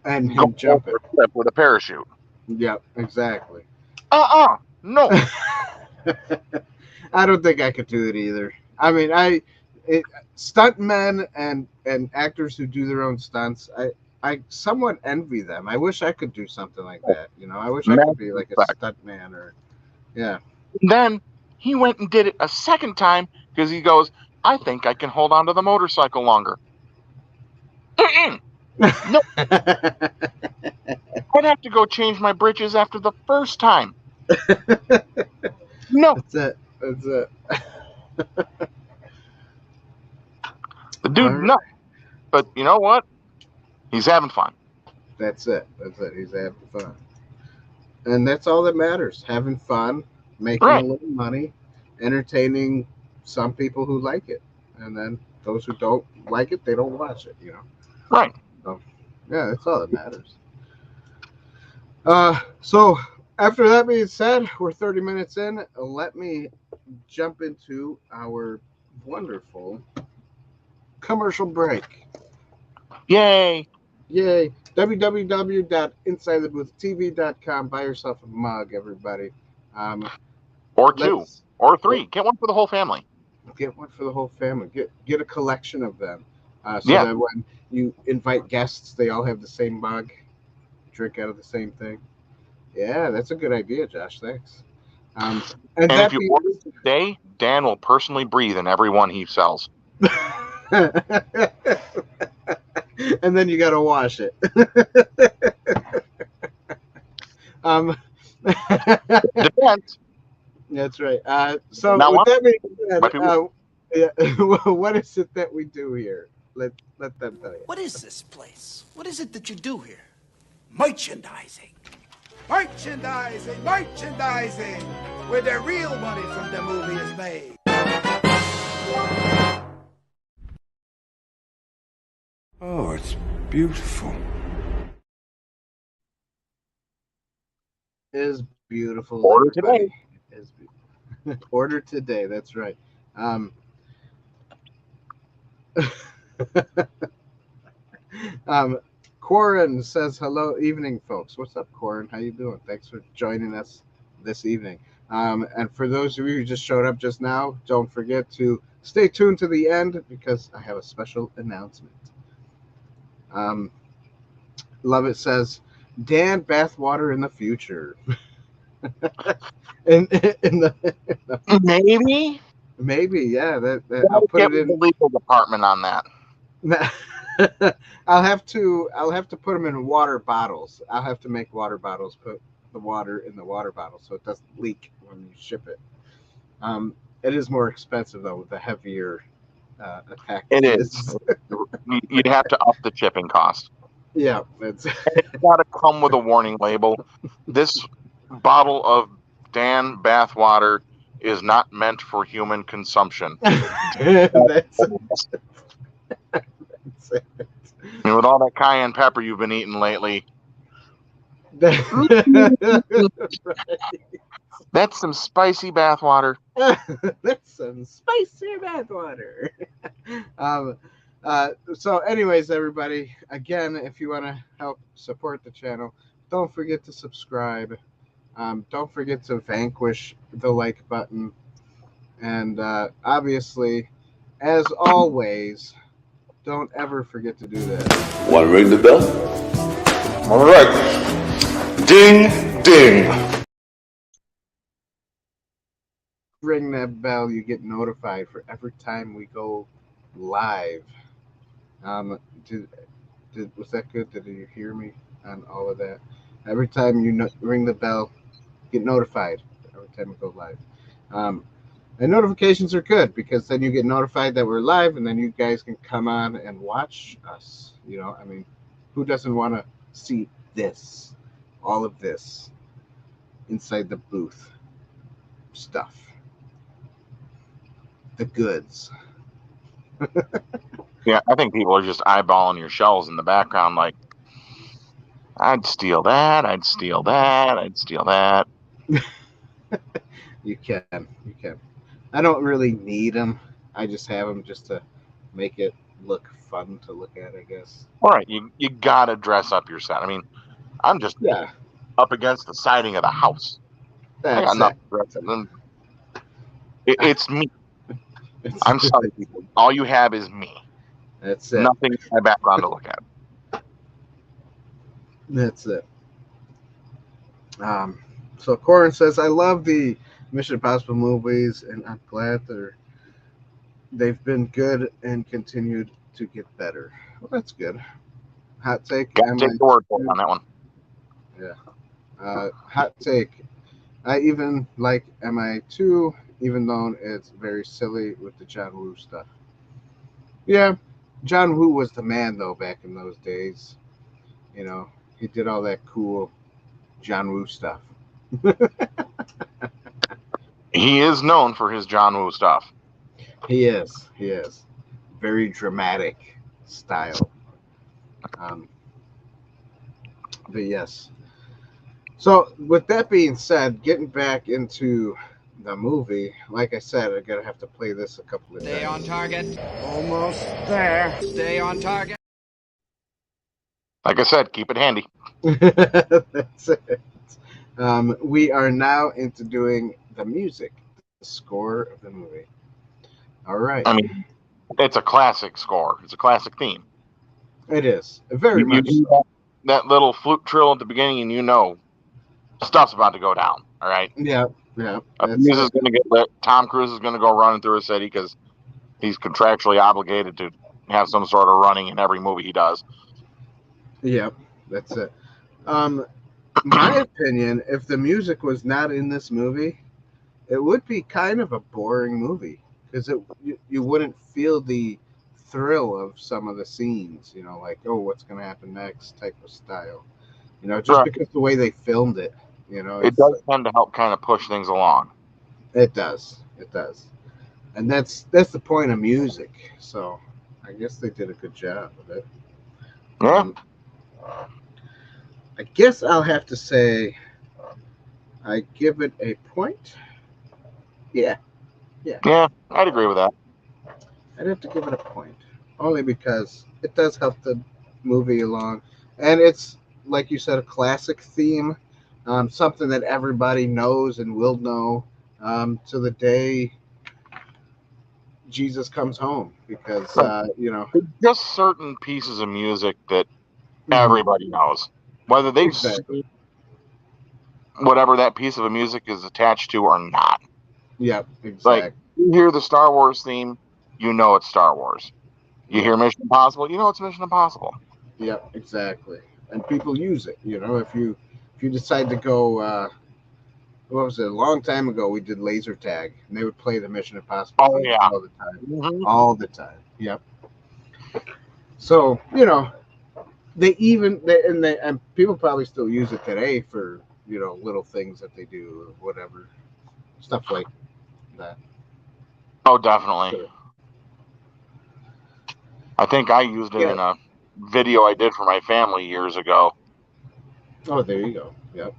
[SPEAKER 1] and him jumping
[SPEAKER 2] the cliff with a parachute.
[SPEAKER 1] Yep, exactly.
[SPEAKER 2] No.
[SPEAKER 1] I don't think I could do it either. I mean, stuntmen and actors who do their own stunts, I somewhat envy them. I wish I could do something like that. You know, I wish I could be like a stuntman or, yeah.
[SPEAKER 2] And then he went and did it a second time because he goes, I think I can hold on to the motorcycle longer. No, I'd have to go change my britches after the first time. No.
[SPEAKER 1] That's it. That's it.
[SPEAKER 2] The dude, no. But you know what? He's having fun.
[SPEAKER 1] That's it. That's it. He's having fun. And that's all that matters. Having fun, making a little money, entertaining some people who like it. And then those who don't like it, they don't watch it,
[SPEAKER 2] Right.
[SPEAKER 1] So, yeah, that's all that matters. So after that being said, we're 30 minutes in. Let me jump into our wonderful commercial break.
[SPEAKER 2] Yay.
[SPEAKER 1] Yay. www.insidetheboothtv.com. Buy yourself a mug, everybody.
[SPEAKER 2] Or 2. Or 3. Get one for the whole family.
[SPEAKER 1] Get one for the whole family. Get a collection of them. That when you invite guests, they all have the same mug. Drink out of the same thing. Yeah, that's a good idea, Josh. Thanks. And
[SPEAKER 2] if you order today, Dan will personally breathe in every one he sells.
[SPEAKER 1] And then you got to wash it.
[SPEAKER 2] Depends.
[SPEAKER 1] That's right. So
[SPEAKER 2] now
[SPEAKER 1] with that being said,
[SPEAKER 2] yeah,
[SPEAKER 1] what is it that we do here? Let them tell you.
[SPEAKER 4] What is this place? What is it that you do here? Merchandising. Merchandising, merchandising, where the real money from the movie is made.
[SPEAKER 5] Oh, it's beautiful.
[SPEAKER 1] Is beautiful.
[SPEAKER 2] Order
[SPEAKER 1] everybody.
[SPEAKER 2] today.
[SPEAKER 1] Is beautiful. Order today. That's right. Corin says hello, evening, folks. What's up, Corin? How you doing? Thanks for joining us this evening. And for those of you who just showed up just now, don't forget to stay tuned to the end because I have a special announcement. Love It says, Dan bathwater in the future. in the maybe, yeah. That I'll put it in
[SPEAKER 2] the legal department on that.
[SPEAKER 1] I'll have to put them in water bottles. I'll have to make water bottles. Put the water in the water bottle so it doesn't leak when you ship it. It is more expensive though with the heavier packages.
[SPEAKER 2] It is. You'd have to up the shipping cost.
[SPEAKER 1] Yeah, it's
[SPEAKER 2] got to come with a warning label. This bottle of Dan bathwater is not meant for human consumption.
[SPEAKER 1] that's it.
[SPEAKER 2] And with all that cayenne pepper you've been eating lately,
[SPEAKER 1] Right.
[SPEAKER 2] that's some spicy bathwater.
[SPEAKER 1] That's some spicy bathwater. So anyways, everybody, again, if you want to help support the channel, don't forget to subscribe. Don't forget to vanquish the like button. And obviously, as always, don't ever forget to do that.
[SPEAKER 5] Want to ring the bell? All right. Ding, ding.
[SPEAKER 1] Ring that bell, you get notified for every time we go live. Was that good? Did you hear me on all of that? Every time you ring the bell, get notified every time we go live. And notifications are good because then you get notified that we're live, and then you guys can come on and watch us. I mean, who doesn't want to see this, all of this, inside the booth stuff, the goods.
[SPEAKER 2] Yeah, I think people are just eyeballing your shelves in the background like, I'd steal that, I'd steal that, I'd steal that.
[SPEAKER 1] You can. I don't really need them. I just have them just to make it look fun to look at, I guess.
[SPEAKER 2] All right, you got to dress up your set. I mean, I'm just up against the siding of the house. I got nothing to dress up. It's me. I'm sorry, people. All you have is me.
[SPEAKER 1] That's it.
[SPEAKER 2] Nothing in my background to look at.
[SPEAKER 1] That's it. So Corin says, I love the Mission Impossible movies, and I'm glad they've been good and continued to get better. Well, that's good. Hot take.
[SPEAKER 2] Got to take the word for it on that one.
[SPEAKER 1] Yeah. Hot take. I even like MI2, even though it's very silly with the John Woo stuff. Yeah, John Woo was the man though back in those days. You know, he did all that cool John Woo stuff.
[SPEAKER 2] He is known for his John Woo stuff.
[SPEAKER 1] He is. He is. Very dramatic style. But yes. So with that being said, getting back into the movie, like I said, I'm gonna have to play this a couple of
[SPEAKER 3] Stay on
[SPEAKER 1] times.
[SPEAKER 3] target.
[SPEAKER 4] Almost there.
[SPEAKER 3] Stay on target.
[SPEAKER 2] Like I said, keep it handy.
[SPEAKER 1] That's it. We are now into doing the music, the score of the movie. All right.
[SPEAKER 2] I mean, it's a classic score. It's a classic theme.
[SPEAKER 1] It is very
[SPEAKER 2] You
[SPEAKER 1] much.
[SPEAKER 2] do that little flute trill at the beginning, and you know stuff's about to go down. All right.
[SPEAKER 1] Yeah, yeah.
[SPEAKER 2] A fuse is going to get lit. Tom Cruise is going to go running through a city because he's contractually obligated to have some sort of running in every movie he does.
[SPEAKER 1] Yeah, that's it. My opinion, if the music was not in this movie, it would be kind of a boring movie because you wouldn't feel the thrill of some of the scenes. You know, like oh, what's going to happen next type of style. You know, just
[SPEAKER 2] Right.
[SPEAKER 1] because the way they filmed it. You know,
[SPEAKER 2] It does tend to help kind of push things along.
[SPEAKER 1] It does. It does. And that's the point of music. So I guess they did a good job with it.
[SPEAKER 2] Yeah.
[SPEAKER 1] I guess I'll have to say I give it a point. Yeah.
[SPEAKER 2] Yeah, I'd agree with that.
[SPEAKER 1] I'd have to give it a point. Only because it does help the movie along. And it's, like you said, a classic theme. Something that everybody knows and will know to the day Jesus comes home. Because, you know.
[SPEAKER 2] There's just certain pieces of music that everybody knows. Whether they've
[SPEAKER 1] Exactly.
[SPEAKER 2] seen whatever that piece of music is attached to or not.
[SPEAKER 1] Yep,
[SPEAKER 2] Like,
[SPEAKER 1] exactly.
[SPEAKER 2] you hear the Star Wars theme, you know it's Star Wars. You hear Mission Impossible, you know it's Mission Impossible.
[SPEAKER 1] Yep, exactly. And people use it. You know, if you decide to go, what was it? A long time ago, we did laser tag, and they would play the Mission Impossible
[SPEAKER 2] Oh,
[SPEAKER 1] theme
[SPEAKER 2] yeah.
[SPEAKER 1] all the time.
[SPEAKER 2] Mm-hmm.
[SPEAKER 1] All the time. Yep. So you know, and people probably still use it today for little things that they do or whatever, stuff like that.
[SPEAKER 2] Oh, definitely.
[SPEAKER 1] Sure.
[SPEAKER 2] I think I used it in a video I did for my family years ago.
[SPEAKER 1] Oh, there you go. Yep.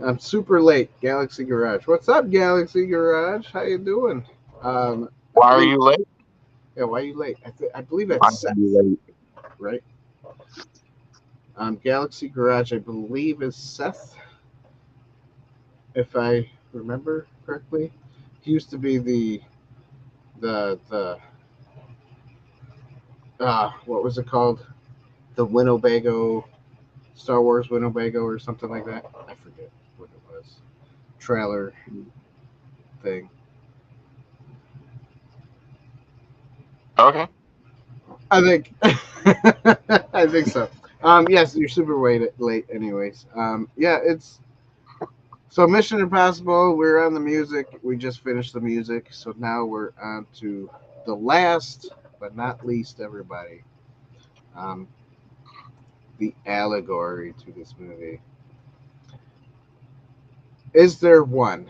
[SPEAKER 1] I'm super late, Galaxy Garage. What's up, Galaxy Garage? How you doing?
[SPEAKER 2] Why are you late?
[SPEAKER 1] Yeah, why are you late? I believe that's Seth, right? Galaxy Garage, I believe, is Seth, if I remember correctly. He used to be the what was it called? The Winnebago, Star Wars Winnebago or something like that. I forget what it was. Trailer thing.
[SPEAKER 2] Okay.
[SPEAKER 1] I think I think so. Yes, you're super late anyways. Yeah, it's so Mission Impossible, we're on the music. We just finished the music, so now we're on to the last but not least, everybody. The allegory to this movie. Is there one?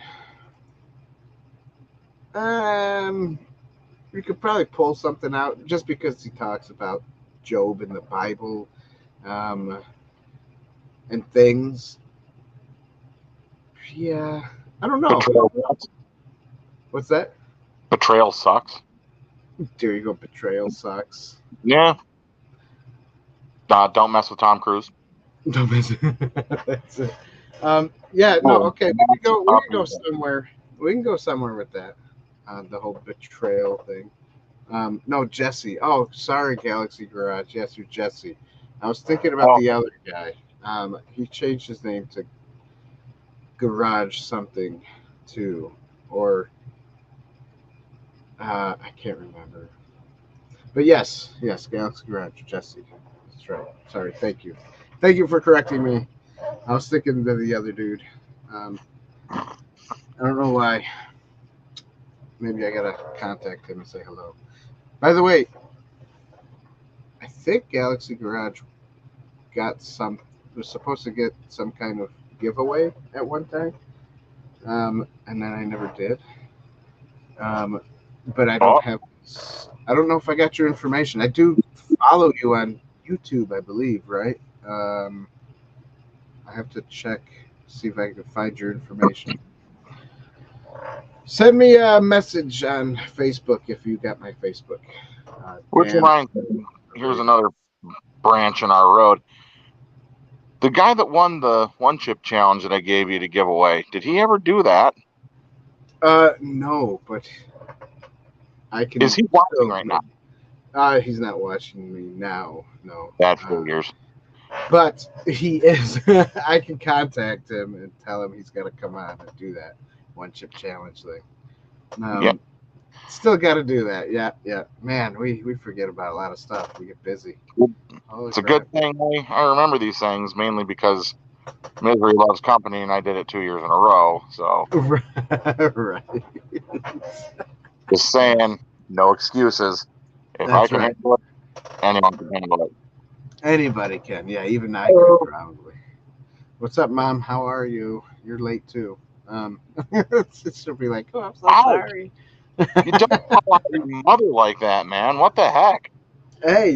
[SPEAKER 1] We could probably pull something out just because he talks about Job in the Bible, and things. Yeah, I don't know.
[SPEAKER 2] Betrayal sucks.
[SPEAKER 1] What's that?
[SPEAKER 2] Betrayal sucks.
[SPEAKER 1] There you go. Betrayal sucks.
[SPEAKER 2] Yeah. Don't mess with Tom Cruise.
[SPEAKER 1] Don't miss it. That's it. Yeah. No. Okay. We can go somewhere. We can go somewhere with that. The whole betrayal thing. No, Jesse. Oh, sorry, Galaxy Garage. Yes, you're Jesse. I was thinking about the other guy. He changed his name to Garage something too, or I can't remember. But yes, Galaxy Garage, Jesse. That's right. Sorry, thank you for correcting me. I was thinking of the other dude. I don't know why. Maybe I gotta contact him and say hello. By the way, I think Galaxy Garage was supposed to get some kind of giveaway at one time, and then I never did. But I don't have. I don't know if I got your information. I do follow you on YouTube, I believe, right? I have to check, see if I can find your information. Send me a message on Facebook if you got my Facebook.
[SPEAKER 2] Which reminds me, here's another branch in our road. The guy that won the one chip challenge that I gave you to give away, did he ever do that?
[SPEAKER 1] No, but I can.
[SPEAKER 2] Is he watching right now?
[SPEAKER 1] He's not watching me now. No.
[SPEAKER 2] That figures.
[SPEAKER 1] But he is. I can contact him and tell him he's got to come on and do that one chip challenge thing.
[SPEAKER 2] Yeah.
[SPEAKER 1] Still got to do that. Yeah. Man, we forget about a lot of stuff. We get busy.
[SPEAKER 2] It's a good thing I remember these things, mainly because misery loves company, and I did it 2 years in a row. So,
[SPEAKER 1] right.
[SPEAKER 2] Just saying, no excuses. If I can handle it, anyone can handle it.
[SPEAKER 1] Anybody can. Yeah, even I can probably. What's up, Mom? How are you? You're late too. She'll be like, "Oh, I'm so sorry."
[SPEAKER 2] You don't call out your mother like that, man. What the heck?
[SPEAKER 1] Hey,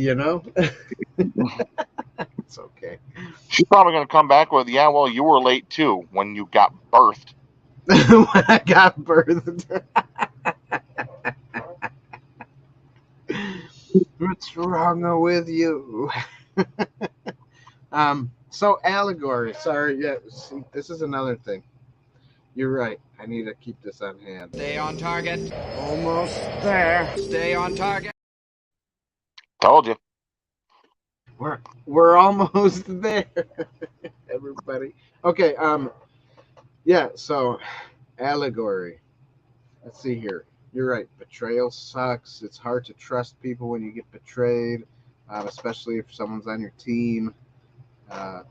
[SPEAKER 1] it's okay.
[SPEAKER 2] She's probably going to come back with, "Yeah, well, you were late too when you got birthed."
[SPEAKER 1] When I got birthed. What's wrong with you? So allegory. Sorry, yeah. See, this is another thing. You're right. I need to keep this on hand.
[SPEAKER 3] Stay on target. Almost there. Stay on target.
[SPEAKER 2] Told you.
[SPEAKER 1] We're almost there, everybody. Okay. Yeah. So, allegory. Let's see here. You're right. Betrayal sucks. It's hard to trust people when you get betrayed, especially if someone's on your team. I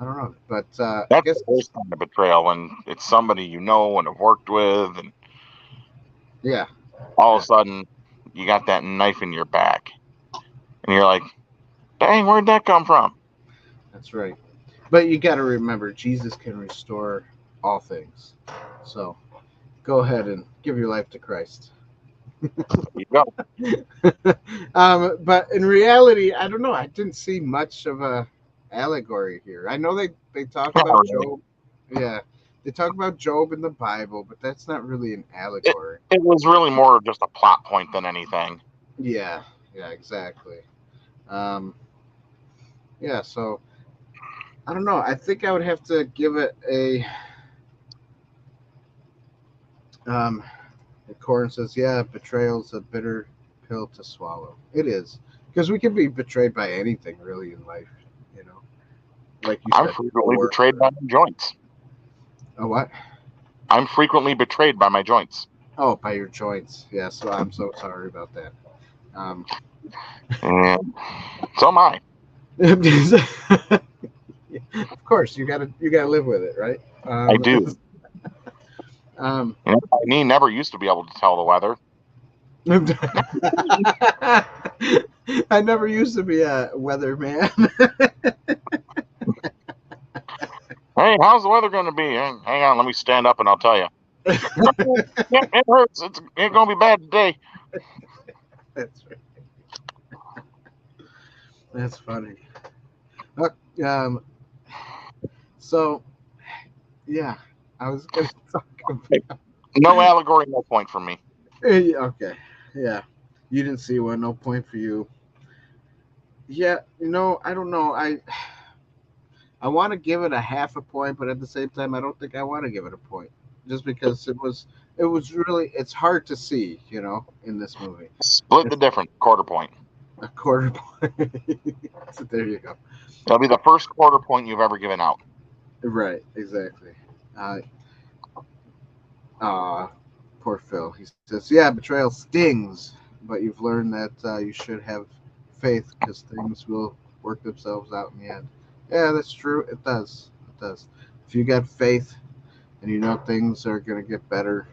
[SPEAKER 1] don't know, but
[SPEAKER 2] That's
[SPEAKER 1] I guess
[SPEAKER 2] the worst kind of betrayal, when it's somebody you know and have worked with, and
[SPEAKER 1] yeah,
[SPEAKER 2] all of a sudden you got that knife in your back, and you're like, "Dang, where'd that come from?"
[SPEAKER 1] That's right. But you got to remember, Jesus can restore all things. So go ahead and give your life to Christ.
[SPEAKER 2] You go.
[SPEAKER 1] But in reality, I don't know. I didn't see much of a allegory here. I know they talk about Job. Yeah, they talk about Job in the Bible, but that's not really an allegory.
[SPEAKER 2] It was really more of just a plot point than anything.
[SPEAKER 1] Yeah, exactly. Yeah, so I don't know. I think I would have to give it a. Corin says, "Yeah, betrayal's a bitter pill to swallow." It is, because we can be betrayed by anything really in life. Like you
[SPEAKER 2] I'm
[SPEAKER 1] said,
[SPEAKER 2] frequently betrayed by my joints.
[SPEAKER 1] A what?
[SPEAKER 2] I'm frequently betrayed by my joints.
[SPEAKER 1] Oh, by your joints. Yeah, so I'm so sorry about that.
[SPEAKER 2] And so am I.
[SPEAKER 1] Of course, you gotta live with it, right?
[SPEAKER 2] I do. My knee never used to be able to tell the weather.
[SPEAKER 1] I never used to be a weatherman.
[SPEAKER 2] Hey, how's the weather going to be? Hang on, let me stand up and I'll tell you. It hurts. It's going to be bad today.
[SPEAKER 1] That's right. That's funny. So, yeah, I was going to talk about...
[SPEAKER 2] No allegory, no point for me.
[SPEAKER 1] Okay, yeah. You didn't see one, no point for you. Yeah, I don't know. I want to give it a half a point, but at the same time, I don't think I want to give it a point, just because it was really, it's hard to see, in this movie.
[SPEAKER 2] Split the difference, quarter point.
[SPEAKER 1] A quarter point. So there you go.
[SPEAKER 2] That'll be the first quarter point you've ever given out.
[SPEAKER 1] Right, exactly. Poor Phil. He says, "Yeah, betrayal stings, but you've learned that you should have faith because things will work themselves out in the end." Yeah, that's true. It does. It does. If you got faith and you know things are going to get better,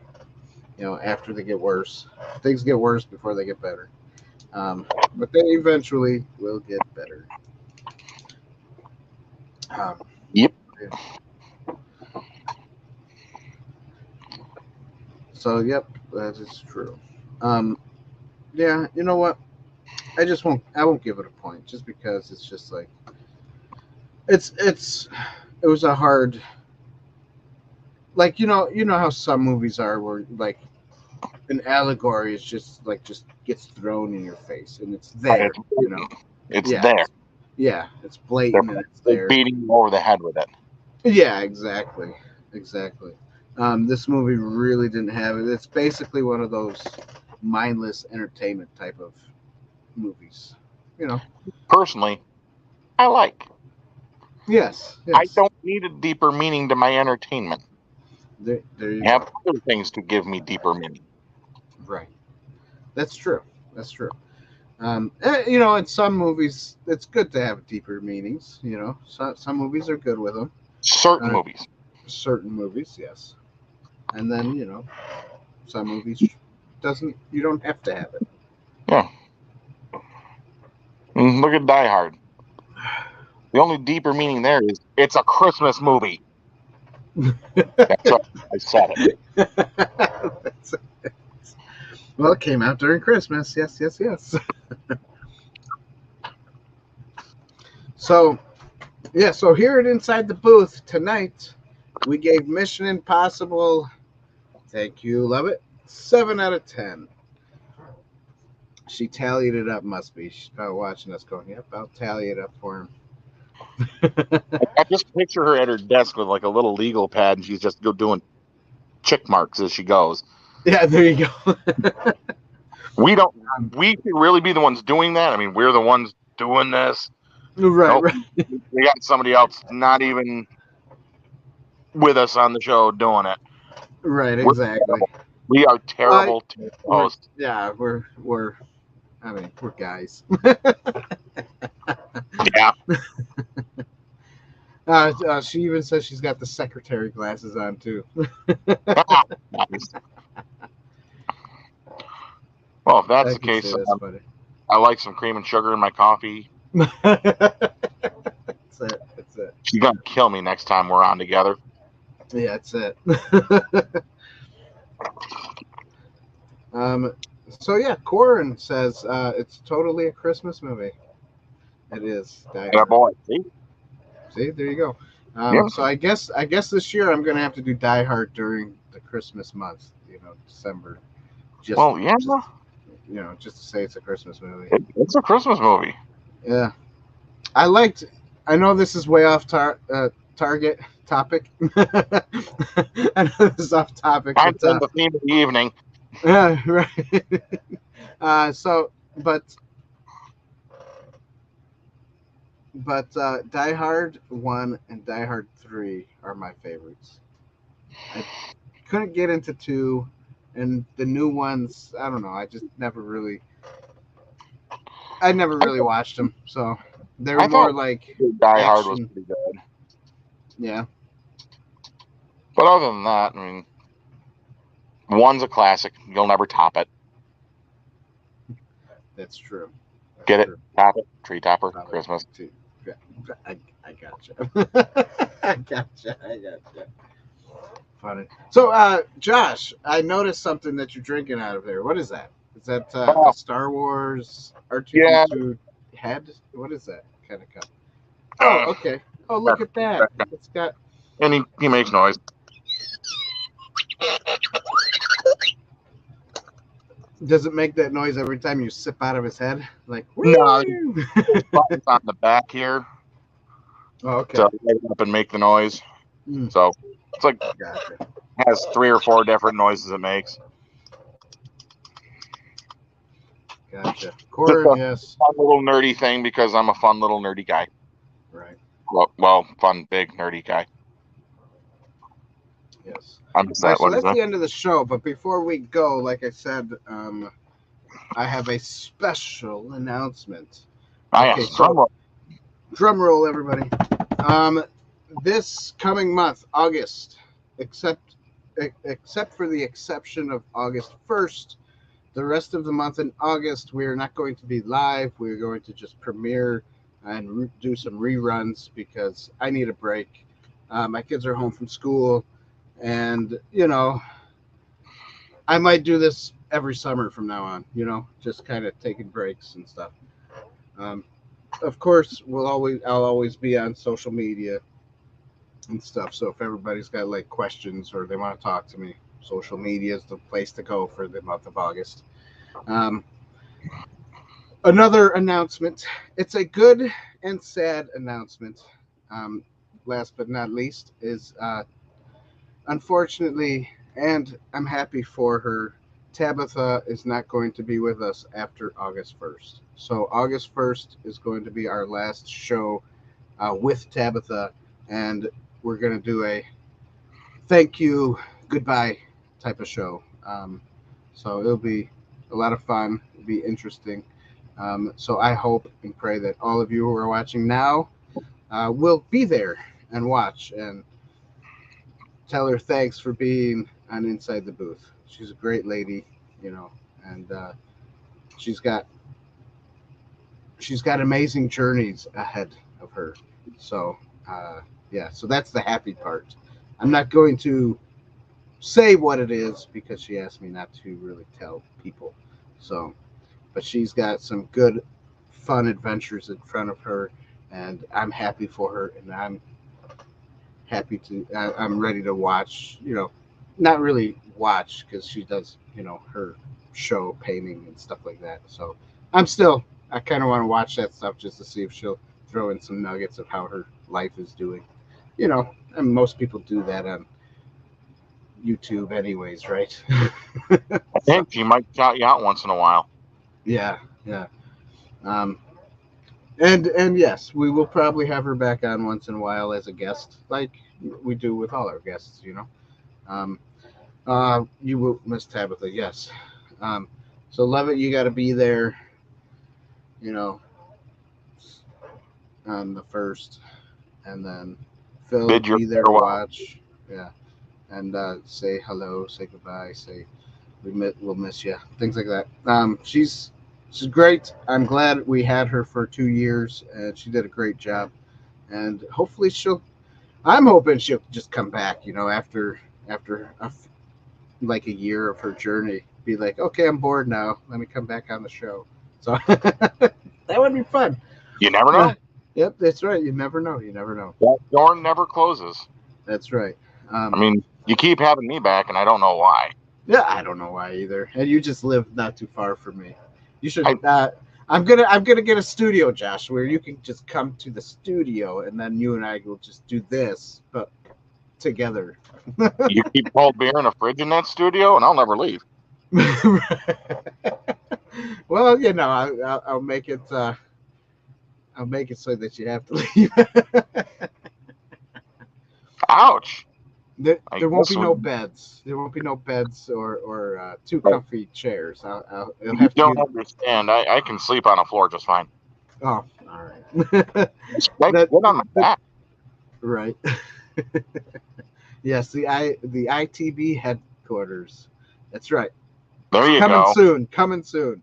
[SPEAKER 1] after they get worse, things get worse before they get better. But they eventually will get better. Um,
[SPEAKER 2] Yep.
[SPEAKER 1] so, yep, that is true. Yeah, you know what? I just won't. I won't give it a point just because it's just like it's. It was a hard. Like you know how some movies are where like an allegory is just gets thrown in your face and it's there.
[SPEAKER 2] It's
[SPEAKER 1] Yeah,
[SPEAKER 2] there.
[SPEAKER 1] it's
[SPEAKER 2] They're,
[SPEAKER 1] blatant and it's
[SPEAKER 2] they're
[SPEAKER 1] there.
[SPEAKER 2] beating you over the head with it.
[SPEAKER 1] Yeah, exactly, exactly. This movie really didn't have it. It's basically one of those mindless entertainment type of movies. You know.
[SPEAKER 2] Personally, I like.
[SPEAKER 1] Yes.
[SPEAKER 2] I
[SPEAKER 1] Yes.
[SPEAKER 2] don't need a deeper meaning to my entertainment.
[SPEAKER 1] There you
[SPEAKER 2] I have
[SPEAKER 1] go.
[SPEAKER 2] other things to give me deeper meaning.
[SPEAKER 1] Right. That's true. That's true. In some movies, it's good to have deeper meanings. Some movies are good with them.
[SPEAKER 2] Certain
[SPEAKER 1] Uh,
[SPEAKER 2] movies.
[SPEAKER 1] certain movies, yes. And then some movies doesn't. You don't have to have
[SPEAKER 2] Yeah. Look at Die Hard. The only deeper meaning there is it's a Christmas movie. That's right. I said it.
[SPEAKER 1] it. Well, it came out during Christmas. Yes, yes, yes. So, yeah. So here at Inside the Booth tonight, we gave Mission Impossible. Thank you, love it. 7 out of 10. She tallied it up, must be. She's probably watching us going, yep, I'll tally it up for him.
[SPEAKER 2] I just picture her at her desk with like a little legal pad and she's just doing check marks as she goes.
[SPEAKER 1] Yeah, there you go.
[SPEAKER 2] We should really be the ones doing that. I mean, we're the ones doing this.
[SPEAKER 1] Right,
[SPEAKER 2] Nope.
[SPEAKER 1] right.
[SPEAKER 2] We got somebody else not even with us on the show doing it.
[SPEAKER 1] Right, exactly.
[SPEAKER 2] We are terrible hosts.
[SPEAKER 1] Yeah, we're guys.
[SPEAKER 2] Yeah.
[SPEAKER 1] She even says she's got the secretary glasses on too.
[SPEAKER 2] Nice. Well, if that's the case, I like some cream and sugar in my coffee.
[SPEAKER 1] That's it. That's it.
[SPEAKER 2] She's gonna kill me next time we're on together.
[SPEAKER 1] Yeah, that's it. So yeah, Corin says it's totally a Christmas movie. It is.
[SPEAKER 2] Yeah, boy.
[SPEAKER 1] See, there you go.
[SPEAKER 2] Yep.
[SPEAKER 1] So I guess this year I'm gonna have to do Die Hard during the Christmas month. December. Just to say it's a Christmas movie.
[SPEAKER 2] It's a Christmas movie.
[SPEAKER 1] Yeah, I know this is way off target topic. I know this is off topic.
[SPEAKER 2] I'm the theme of the evening.
[SPEAKER 1] Yeah, right. But Die Hard 1 and Die Hard 3 are my favorites. I couldn't get into 2, and the new ones, I don't know. I never really watched them, so they were more like
[SPEAKER 2] Die Hard was pretty good.
[SPEAKER 1] Yeah.
[SPEAKER 2] But other than that, I mean, 1's a classic. You'll never top it.
[SPEAKER 1] That's true.
[SPEAKER 2] Get it? Top it. Tree topper. Christmas.
[SPEAKER 1] I gotcha. I gotcha. Funny. So, Josh, I noticed something that you're drinking out of there. What is that? Is that a Star Wars R2D2 head? What is that kind of cup? Oh, okay. Oh, look at that. It's got.
[SPEAKER 2] And he makes noise.
[SPEAKER 1] Does it make that noise every time you sip out of his head? Like,
[SPEAKER 2] no, buttons on the back here.
[SPEAKER 1] Oh, okay.
[SPEAKER 2] To light it up and make the noise. So it's like has 3 or 4 different noises it makes.
[SPEAKER 1] Gotcha. Corin, yes.
[SPEAKER 2] Fun little nerdy thing because I'm a fun little nerdy guy.
[SPEAKER 1] Right.
[SPEAKER 2] Well, fun big nerdy guy.
[SPEAKER 1] Yes.
[SPEAKER 2] I missed
[SPEAKER 1] All right,
[SPEAKER 2] that.
[SPEAKER 1] so
[SPEAKER 2] What is
[SPEAKER 1] that's
[SPEAKER 2] that?
[SPEAKER 1] the end of the show. But before we go, like I said, I have a special announcement.
[SPEAKER 2] Ah,
[SPEAKER 1] Okay,
[SPEAKER 2] yes.
[SPEAKER 1] so drum roll, everybody. This coming month, August, except for the exception of August 1st, the rest of the month in August, we are not going to be live. We're going to just premiere and do some reruns because I need a break. My kids are home from school, and I might do this every summer from now on. Just kind of taking breaks and stuff. Um, of course, I'll always be on social media and stuff. So if everybody's got like questions or they want to talk to me, social media is the place to go for the month of August. Another announcement. It's a good and sad announcement. Last but not least is unfortunately, and I'm happy for her, Tabitha is not going to be with us after August 1st. So August 1st is going to be our last show with Tabitha, and we're going to do a thank you, goodbye type of show. So it'll be a lot of fun. It'll be interesting. So I hope and pray that all of you who are watching now will be there and watch and tell her thanks for being on Inside the Booth. She's a great lady, and she's got amazing journeys ahead of her. So yeah, so that's the happy part. I'm not going to say what it is because she asked me not to really tell people. So, but she's got some good, fun adventures in front of her, and I'm happy for her, and I'm ready to watch. Not really watch because she does, her show painting and stuff like that. So I kind of want to watch that stuff just to see if she'll throw in some nuggets of how her life is doing. And most people do that on YouTube anyways, right?
[SPEAKER 2] I think she might shout you out once in a while.
[SPEAKER 1] Yeah. And yes, we will probably have her back on once in a while as a guest, like we do with all our guests, you will miss Tabitha, yes. So love it, you got to be there, you know, on the first, and then Phil
[SPEAKER 2] Bid your
[SPEAKER 1] be there to
[SPEAKER 2] farewell.
[SPEAKER 1] watch, yeah, and say hello, say goodbye, say we'll miss you, things like that. She's great. I'm glad we had her for 2 years, and she did a great job. And hopefully I'm hoping she'll just come back, after like a year of her journey, be like, okay, I'm bored now. Let me come back on the show. So that would be fun.
[SPEAKER 2] You never know.
[SPEAKER 1] Yep, that's right. You never know. You never know.
[SPEAKER 2] That door never closes.
[SPEAKER 1] That's right.
[SPEAKER 2] I mean, you keep having me back, and I don't know why.
[SPEAKER 1] Yeah, I don't know why either. And you just live not too far from me. You should. I'm gonna get a studio, Josh, where you can just come to the studio, and then you and I will just do this, but together.
[SPEAKER 2] You keep cold beer in a fridge in that studio, and I'll never leave.
[SPEAKER 1] Well, I'll make it. I'll make it so that you have to leave.
[SPEAKER 2] Ouch.
[SPEAKER 1] There won't be no beds. There won't be no beds or two comfy chairs. You'll have
[SPEAKER 2] You don't
[SPEAKER 1] to.
[SPEAKER 2] understand. I can sleep on a floor just fine.
[SPEAKER 1] Oh, all right.
[SPEAKER 2] Get on my back.
[SPEAKER 1] Right. Yes, the ITB headquarters. That's right.
[SPEAKER 2] There you
[SPEAKER 1] Coming
[SPEAKER 2] go.
[SPEAKER 1] soon. Coming soon.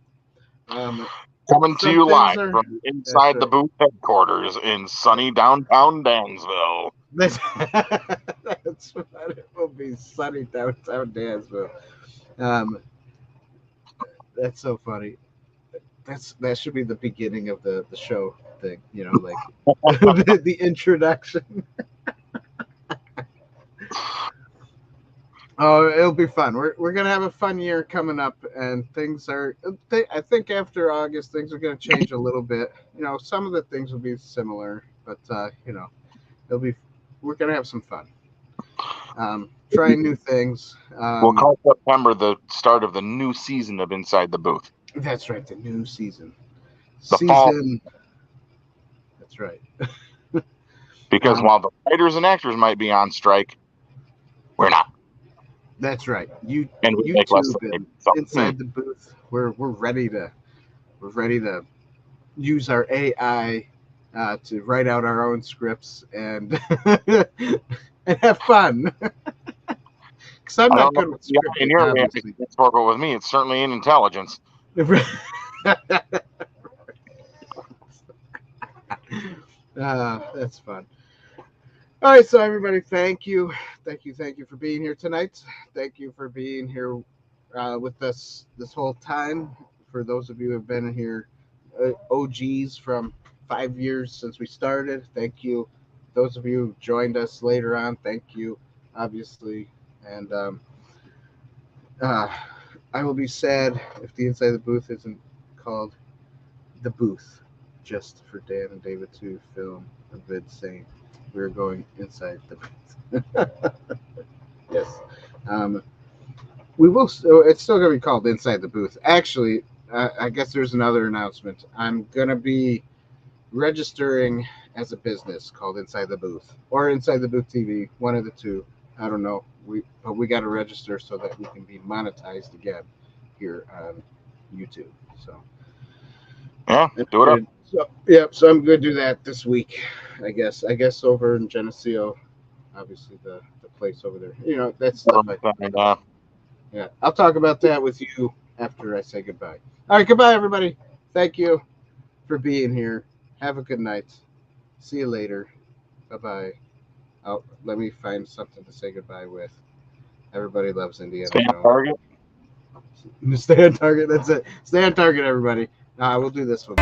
[SPEAKER 2] Coming to
[SPEAKER 1] some
[SPEAKER 2] you
[SPEAKER 1] things
[SPEAKER 2] live
[SPEAKER 1] are-
[SPEAKER 2] from inside the
[SPEAKER 1] right.
[SPEAKER 2] booth headquarters in sunny downtown Dansville.
[SPEAKER 1] That's what it will be. Sunny downtown Dansville. That's so funny. That should be the beginning of the show thing. Like the introduction. Oh, it'll be fun. We're gonna have a fun year coming up, and things are. I think after August, things are gonna change a little bit. Some of the things will be similar, but it'll be. We're gonna have some fun. Trying new things.
[SPEAKER 2] We'll call September the start of the new season of Inside the Booth.
[SPEAKER 1] That's right, the new season.
[SPEAKER 2] The fall.
[SPEAKER 1] That's right.
[SPEAKER 2] Because while the writers and actors might be on strike, we're not.
[SPEAKER 1] That's right. You
[SPEAKER 2] And we make less
[SPEAKER 1] YouTube
[SPEAKER 2] than
[SPEAKER 1] and
[SPEAKER 2] something.
[SPEAKER 1] Inside the Booth. We're ready to use our AI to write out our own scripts and and have fun. Because I'm
[SPEAKER 2] I
[SPEAKER 1] not
[SPEAKER 2] don't know.
[SPEAKER 1] good with
[SPEAKER 2] Yeah, in
[SPEAKER 1] scripting,
[SPEAKER 2] your
[SPEAKER 1] obviously.
[SPEAKER 2] but with me, it's certainly in intelligence.
[SPEAKER 1] That's fun. All right, so everybody, thank you for being here tonight. Thank you for being here with us this whole time. For those of you who have been here, OGs from 5 years since we started, thank you. Those of you who joined us later on, thank you, obviously. And I will be sad if the Inside the Booth isn't called The Booth, just for Dan and David to film a vid saying we're going inside the booth. Yes. We will. It's still going to be called Inside the Booth. Actually, I guess there's another announcement. I'm going to be registering as a business called Inside the Booth or Inside the Booth TV, one of the two. I don't know. But we got to register so that we can be monetized again here on YouTube. So
[SPEAKER 2] Yeah, do it up.
[SPEAKER 1] So, yeah, so I'm going to do that this week, I guess. Over in Geneseo, obviously the place over there. You know, that's stuff. Yeah, I'll talk about that with you after I say goodbye. All right, goodbye, everybody. Thank you for being here. Have a good night. See you later. Bye-bye. Oh, let me find something to say goodbye with. Everybody loves Indiana
[SPEAKER 2] Stay on
[SPEAKER 1] Jones.
[SPEAKER 2] target.
[SPEAKER 1] Stay on target. That's it. Stay on target, everybody. We'll do this one.